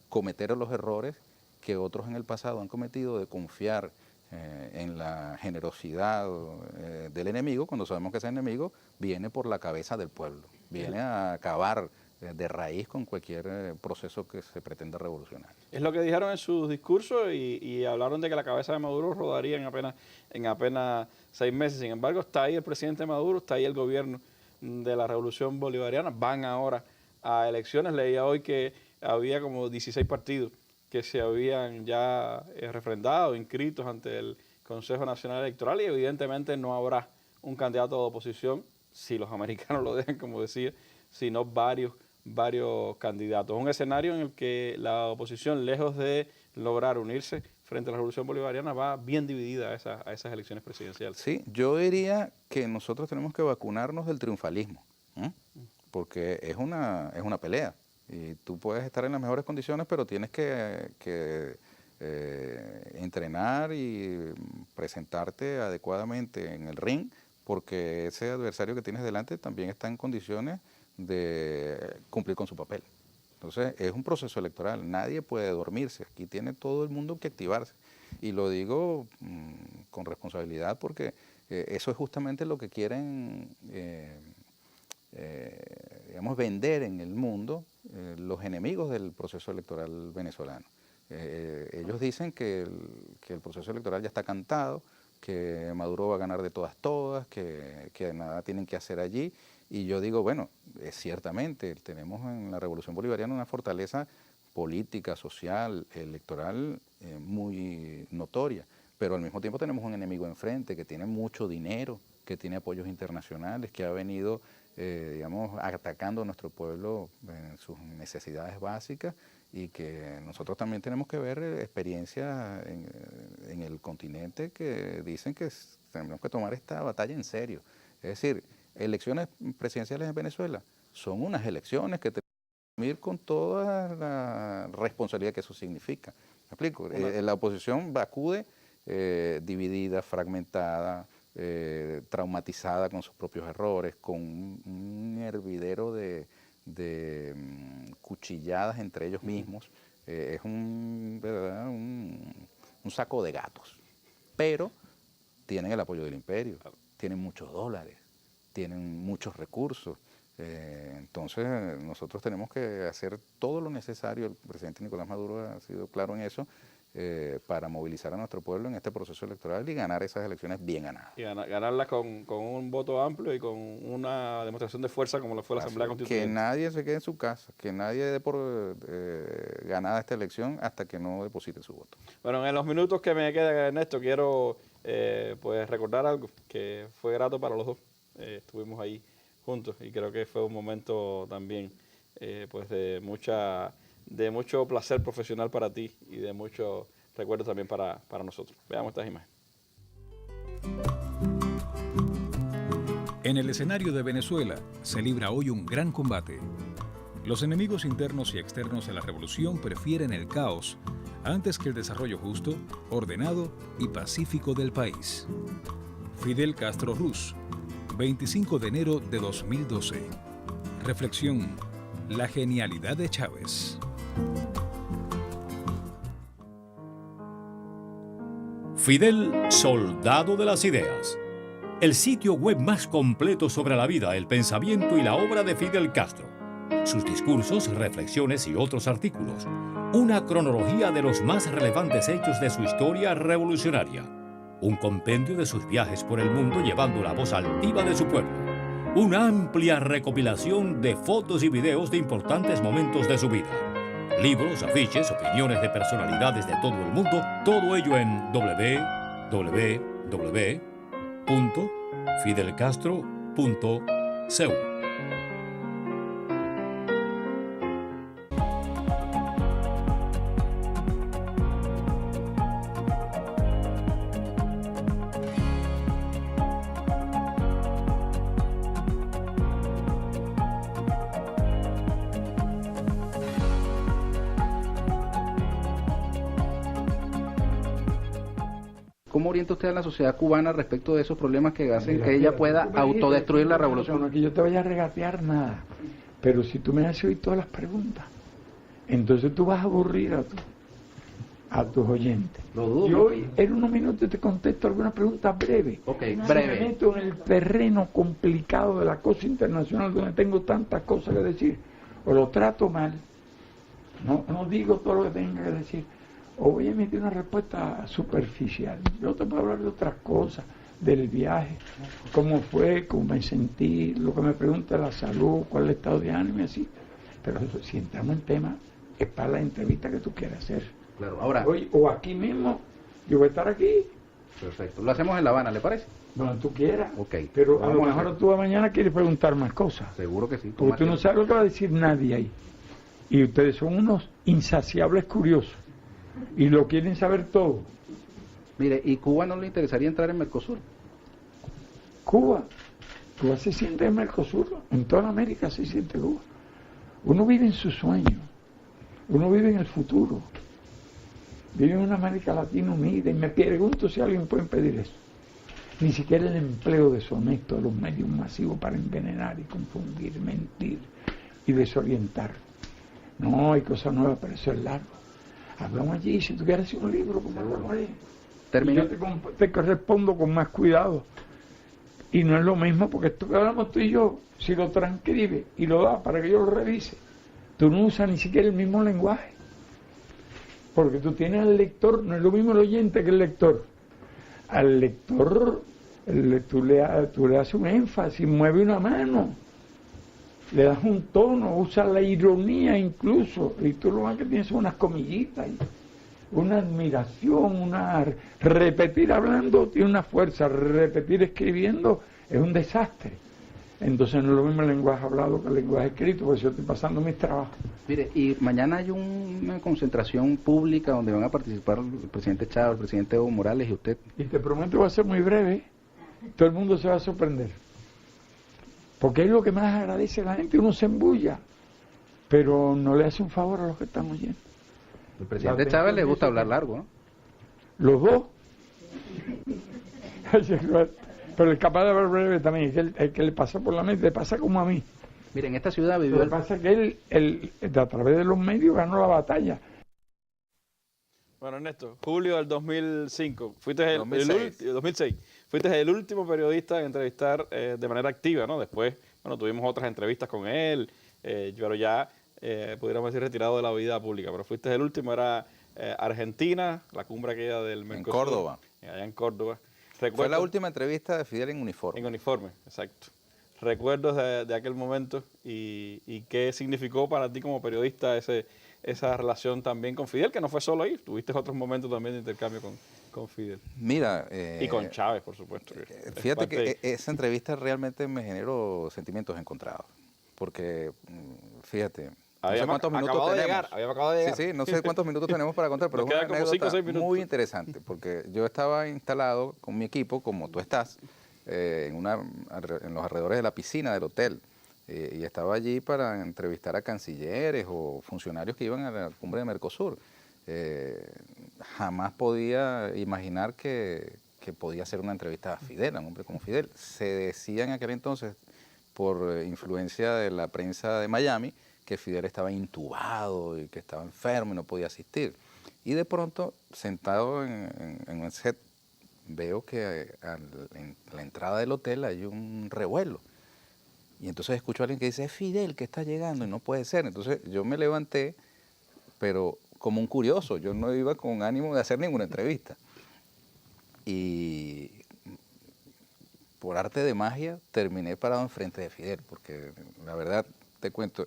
cometer los errores que otros en el pasado han cometido de confiar en la generosidad del enemigo, cuando sabemos que ese enemigo viene por la cabeza del pueblo, viene a acabar de raíz con cualquier proceso que se pretenda revolucionar. Es lo que dijeron en sus discursos y hablaron de que la cabeza de Maduro rodaría en apenas 6 meses. Sin embargo, está ahí el presidente Maduro, está ahí el gobierno de la Revolución Bolivariana. Van ahora a elecciones. Leía hoy que había como 16 partidos que se habían ya refrendado, inscritos ante el Consejo Nacional Electoral, y evidentemente no habrá un candidato de oposición, si los americanos lo dejan, como decía, sino varios candidatos. Un escenario en el que la oposición, lejos de lograr unirse frente a la Revolución Bolivariana, va bien dividida a esas elecciones presidenciales. Sí, yo diría que nosotros tenemos que vacunarnos del triunfalismo, porque es una pelea. Y tú puedes estar en las mejores condiciones, pero tienes que entrenar y presentarte adecuadamente en el ring, porque ese adversario que tienes delante también está en condiciones de cumplir con su papel. Entonces, es un proceso electoral, nadie puede dormirse, aquí tiene todo el mundo que activarse. Y lo digo con responsabilidad porque eso es justamente lo que quieren digamos, vender en el mundo los enemigos del proceso electoral venezolano. Ellos dicen que el proceso electoral ya está cantado, que Maduro va a ganar de todas, que nada tienen que hacer allí. Y yo digo, bueno, ciertamente tenemos en la Revolución Bolivariana una fortaleza política, social, electoral muy notoria, pero al mismo tiempo tenemos un enemigo enfrente que tiene mucho dinero, que tiene apoyos internacionales, que ha venido digamos, atacando a nuestro pueblo en sus necesidades básicas, y que nosotros también tenemos que ver experiencias en el continente que dicen que tenemos que tomar esta batalla en serio. Es decir, elecciones presidenciales en Venezuela son unas elecciones que tenemos que asumir con toda la responsabilidad que eso significa. ¿Me explico? La oposición acude dividida, fragmentada, traumatizada con sus propios errores, con un hervidero de cuchilladas entre ellos mismos. Es un saco de gatos. Pero tienen el apoyo del imperio, tienen muchos dólares, tienen muchos recursos. Entonces nosotros tenemos que hacer todo lo necesario. El presidente Nicolás Maduro ha sido claro en eso, para movilizar a nuestro pueblo en este proceso electoral y ganar esas elecciones bien ganadas. Y ganarlas con un voto amplio y con una demostración de fuerza como lo fue la Asamblea Constituyente. Que nadie se quede en su casa, que nadie dé por ganada esta elección hasta que no deposite su voto. Bueno, en los minutos que me quedan, Ernesto, quiero pues recordar algo que fue grato para los dos. Estuvimos ahí juntos y creo que fue un momento también pues de mucho placer profesional para ti y de mucho recuerdo también para nosotros. Veamos estas imágenes. En el escenario de Venezuela se libra hoy un gran combate. Los enemigos internos y externos de la revolución prefieren el caos antes que el desarrollo justo, ordenado y pacífico del país. Fidel Castro Ruz, 25 de enero de 2012. Reflexión: la genialidad de Chávez. Fidel, soldado de las ideas. El sitio web más completo sobre la vida, el pensamiento y la obra de Fidel Castro. Sus discursos, reflexiones y otros artículos. Una cronología de los más relevantes hechos de su historia revolucionaria. Un compendio de sus viajes por el mundo llevando la voz altiva de su pueblo. Una amplia recopilación de fotos y videos de importantes momentos de su vida. Libros, afiches, opiniones de personalidades de todo el mundo, todo ello en www.fidelcastro.cu. ¿Cómo orienta usted a la sociedad cubana respecto de esos problemas que hacen que ella pueda autodestruir la revolución? No, que yo te vaya a regatear nada, pero si tú me haces hoy todas las preguntas, entonces tú vas a aburrir a tus oyentes. Lo dudo. Yo hoy en unos minutos te contesto algunas preguntas breves. Ok, breve. Me meto en el terreno complicado de la cosa internacional donde tengo tantas cosas que decir, o lo trato mal, no digo todo lo que tenga que decir, o voy a emitir una respuesta superficial. Yo te puedo hablar de otras cosas, del viaje, cómo fue, cómo me sentí, lo que me pregunta de la salud, cuál es el estado de ánimo y así. Pero eso, si entramos en tema, es para la entrevista que tú quieras hacer. Claro, ahora. Hoy, o aquí mismo, yo voy a estar aquí. Perfecto. Lo hacemos en La Habana, ¿le parece? Donde tú quieras. Ok. Pero a lo mejor tú mañana quieres preguntar más cosas. Seguro que sí. Porque tú no sabes lo que va a decir nadie ahí. Y ustedes son unos insaciables curiosos. Y lo quieren saber todo. Mire, ¿y Cuba no le interesaría entrar en Mercosur? Cuba se siente en Mercosur, en toda América se siente Cuba. Uno vive en su sueño, uno vive en el futuro, vive en una América Latina unida, y me pregunto si alguien puede impedir eso. Ni siquiera el empleo deshonesto de los medios masivos para envenenar y confundir, mentir y desorientar. No, hay cosas nuevas, pero eso es largo. Hablamos allí, si tú quieres hacer un libro, como hablamos ahí. Yo te respondo con más cuidado. Y no es lo mismo, porque esto que hablamos tú y yo, si lo transcribe y lo da para que yo lo revise, tú no usas ni siquiera el mismo lenguaje. Porque tú tienes al lector, no es lo mismo el oyente que el lector. Al lector, tú le haces un énfasis, mueve una mano, le das un tono, usas la ironía incluso, y tú lo más que tienes son unas comillitas, una admiración, repetir hablando tiene una fuerza, repetir escribiendo es un desastre. Entonces no es lo mismo el lenguaje hablado que el lenguaje escrito, porque yo estoy pasando mis trabajos. Mire, y mañana hay una concentración pública donde van a participar el presidente Chávez, el presidente Evo Morales y usted. Y te prometo que va a ser muy breve, todo el mundo se va a sorprender. Porque es lo que más agradece la gente, uno se embulla, pero no le hace un favor a los que están oyendo. El presidente Chávez le gusta hablar largo, ¿no? Los dos. Pero el capaz de hablar breve también, el que le pasa por la mente, le pasa como a mí. Mire, en esta ciudad vivió... Lo que pasa es que él, a través de los medios, ganó la batalla. Bueno, Ernesto, julio del 2005, fuiste el 2006. Fuiste el último periodista en entrevistar de manera activa, ¿no? Después, bueno, tuvimos otras entrevistas con él, pero ya pudiéramos decir retirado de la vida pública, pero fuiste el último, era Argentina, la cumbre aquella del Mercosur. En Córdoba. Allá en Córdoba. Fue la última entrevista de Fidel en uniforme. En uniforme, exacto. Recuerdos de aquel momento y qué significó para ti como periodista esa relación también con Fidel, que no fue solo ahí, tuviste otros momentos también de intercambio con Fidel. Mira... y con Chávez, por supuesto. Fíjate que esa entrevista realmente me generó sentimientos encontrados, porque, fíjate... No sé cuántos minutos tenemos. Acabado de llegar. Sí, no sé cuántos minutos tenemos para contar, pero es una anécdota muy interesante, porque yo estaba instalado con mi equipo, como tú estás, en los alrededores de la piscina del hotel, y estaba allí para entrevistar a cancilleres o funcionarios que iban a la cumbre de Mercosur. Jamás podía imaginar que podía hacer una entrevista a Fidel, a un hombre como Fidel. Se decía en aquel entonces, por influencia de la prensa de Miami, que Fidel estaba intubado y que estaba enfermo y no podía asistir. Y de pronto, sentado en el set, veo que en la entrada del hotel hay un revuelo. Y entonces escucho a alguien que dice, es Fidel que está llegando y no puede ser. Entonces yo me levanté, pero como un curioso, yo no iba con ánimo de hacer ninguna entrevista. Y por arte de magia terminé parado enfrente de Fidel, porque la verdad, te cuento,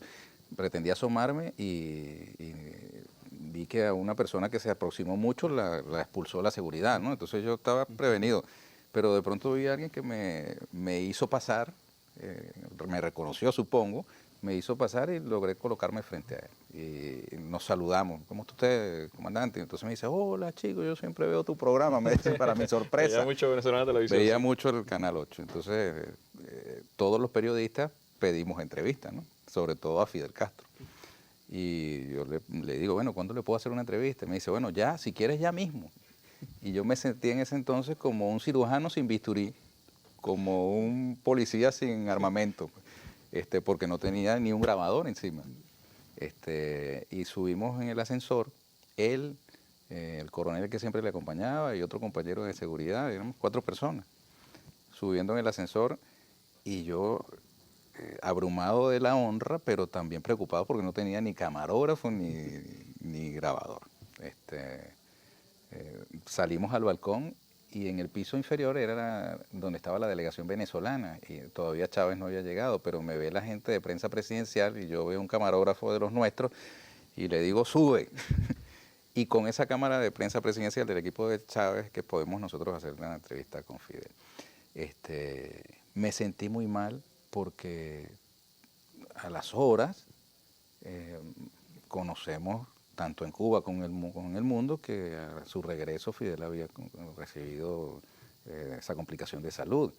pretendí asomarme y vi que a una persona que se aproximó mucho la expulsó la seguridad, ¿no? Entonces yo estaba prevenido, pero de pronto vi a alguien que me hizo pasar, me reconoció, supongo, me hizo pasar y logré colocarme frente a él. Y nos saludamos. ¿Cómo está usted, comandante? Y entonces me dice, hola, chico, yo siempre veo tu programa, me dice, para mi sorpresa. Veía mucho Venezolana Televisión. Veía mucho el Canal 8. Entonces, todos los periodistas pedimos entrevistas, ¿no? Sobre todo a Fidel Castro. Y yo le digo, bueno, ¿cuándo le puedo hacer una entrevista? Y me dice, bueno, ya, si quieres, ya mismo. Y yo me sentí en ese entonces como un cirujano sin bisturí, como un policía sin armamento, porque no tenía ni un grabador encima. Y subimos en el ascensor, él, el coronel que siempre le acompañaba y otro compañero de seguridad, éramos 4 personas, subiendo en el ascensor y yo... abrumado de la honra, pero también preocupado porque no tenía ni camarógrafo ni grabador. Salimos al balcón y en el piso inferior era donde estaba la delegación venezolana y todavía Chávez no había llegado, pero me ve la gente de prensa presidencial y yo veo un camarógrafo de los nuestros y le digo, sube. Y con esa cámara de prensa presidencial del equipo de Chávez que podemos nosotros hacer una entrevista con Fidel. Me sentí muy mal porque a las horas conocemos, tanto en Cuba como en el mundo, que a su regreso Fidel había recibido esa complicación de salud.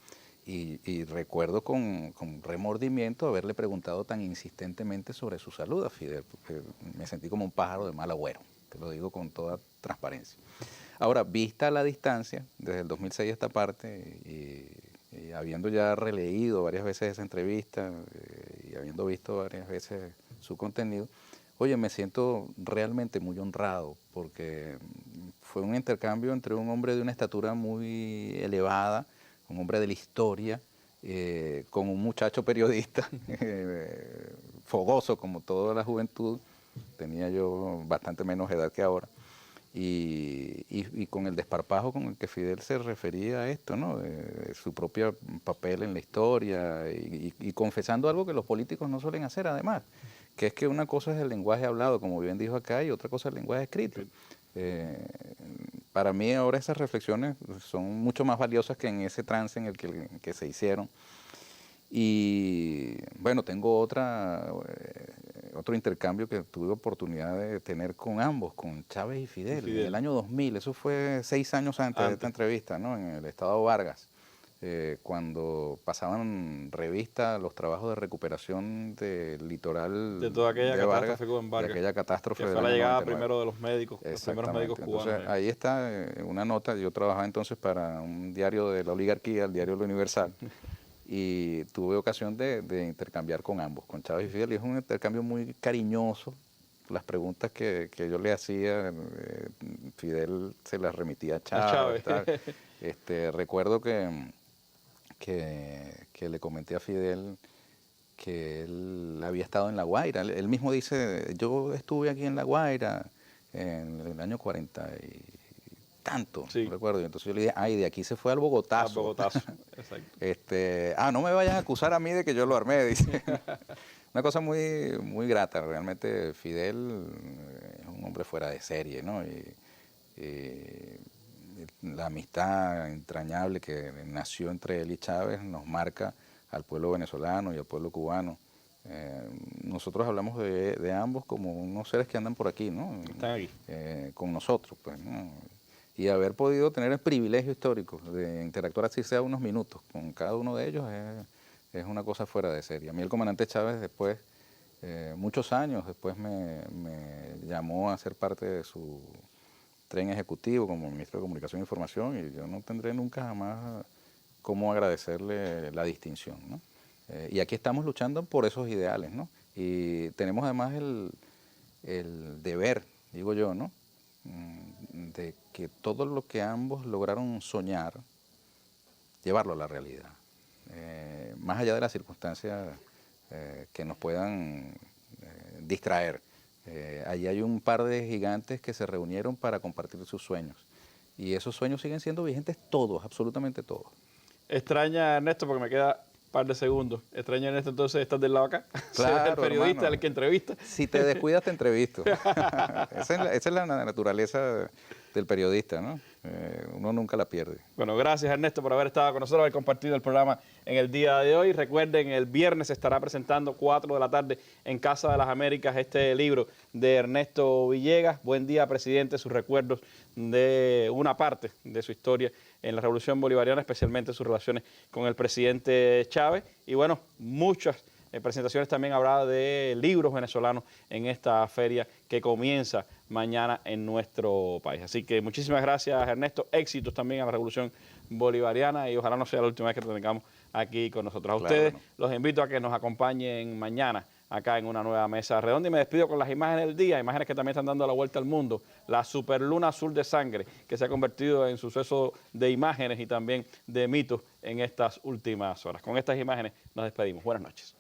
Y recuerdo con remordimiento haberle preguntado tan insistentemente sobre su salud a Fidel, porque me sentí como un pájaro de mal agüero, te lo digo con toda transparencia. Ahora, vista a la distancia, desde el 2006 a esta parte, y habiendo ya releído varias veces esa entrevista y habiendo visto varias veces su contenido, oye, me siento realmente muy honrado porque fue un intercambio entre un hombre de una estatura muy elevada, un hombre de la historia, con un muchacho periodista fogoso como toda la juventud. Tenía yo bastante menos edad que ahora. Y con el desparpajo con el que Fidel se refería a esto, ¿no? De su propio papel en la historia y confesando algo que los políticos no suelen hacer además, que es que una cosa es el lenguaje hablado, como bien dijo acá, y otra cosa es el lenguaje escrito. Para mí ahora esas reflexiones son mucho más valiosas que en ese trance en el que se hicieron. Y bueno, tengo otro intercambio que tuve oportunidad de tener con ambos, con Chávez y Fidel, en el año 2000. Eso fue 6 años antes de esta entrevista, ¿no? En el estado Vargas, cuando pasaban revista los trabajos de recuperación del litoral de toda aquella de Vargas, catástrofe en Vargas, de aquella catástrofe que fue la llegada primero de los médicos, los primeros médicos cubanos. Entonces, ahí está una nota. Yo trabajaba entonces para un diario de la oligarquía, el diario La Universal, y tuve ocasión de intercambiar con ambos, con Chávez y Fidel, y es un intercambio muy cariñoso. Las preguntas que yo le hacía, Fidel se las remitía a Chávez. Recuerdo que le comenté a Fidel que él había estado en La Guaira. Él mismo dice, yo estuve aquí en La Guaira, en el año 40 y tanto, sí. no recuerdo. Y entonces yo le dije, ay, de aquí se fue al Bogotazo. Al Bogotazo, exacto. No me vayas a acusar a mí de que yo lo armé, dice. Una cosa muy, muy grata, realmente Fidel es un hombre fuera de serie, ¿no? Y la amistad entrañable que nació entre él y Chávez nos marca al pueblo venezolano y al pueblo cubano. Nosotros hablamos de ambos como unos seres que andan por aquí, ¿no? Están aquí. Con nosotros, pues, ¿no? Y haber podido tener el privilegio histórico de interactuar así sea unos minutos con cada uno de ellos es una cosa fuera de serie. A mí el comandante Chávez después, muchos años después me llamó a ser parte de su tren ejecutivo como ministro de Comunicación e Información y yo no tendré nunca jamás cómo agradecerle la distinción, ¿no? Y aquí estamos luchando por esos ideales, ¿no? Y tenemos además el deber, digo yo, ¿no? De que todo lo que ambos lograron soñar, llevarlo a la realidad. Más allá de las circunstancias que nos puedan distraer. Allí hay un par de gigantes que se reunieron para compartir sus sueños. Y esos sueños siguen siendo vigentes todos, absolutamente todos. Extraña, Ernesto, porque me queda un par de segundos. Extraña, Ernesto, entonces estás del lado acá. Claro, el periodista, hermano. el que entrevista. Si te descuidas, te entrevisto. Esa es la naturaleza del periodista, ¿no? Uno nunca la pierde. Bueno, gracias Ernesto por haber estado con nosotros, haber compartido el programa en el día de hoy. Recuerden, el viernes se estará presentando 4 de la tarde en Casa de las Américas este libro de Ernesto Villegas. Buen día, presidente, sus recuerdos de una parte de su historia en la Revolución Bolivariana, especialmente sus relaciones con el presidente Chávez. Y bueno, muchas presentaciones también habrá de libros venezolanos en esta feria que comienza mañana en nuestro país. Así que muchísimas gracias, Ernesto. Éxitos también a la Revolución Bolivariana y ojalá no sea la última vez que te tengamos aquí con nosotros. A ustedes los invito a que nos acompañen mañana acá en una nueva mesa redonda y me despido con las imágenes del día, imágenes que también están dando la vuelta al mundo. La superluna azul de sangre que se ha convertido en suceso de imágenes y también de mitos en estas últimas horas. Con estas imágenes nos despedimos. Buenas noches.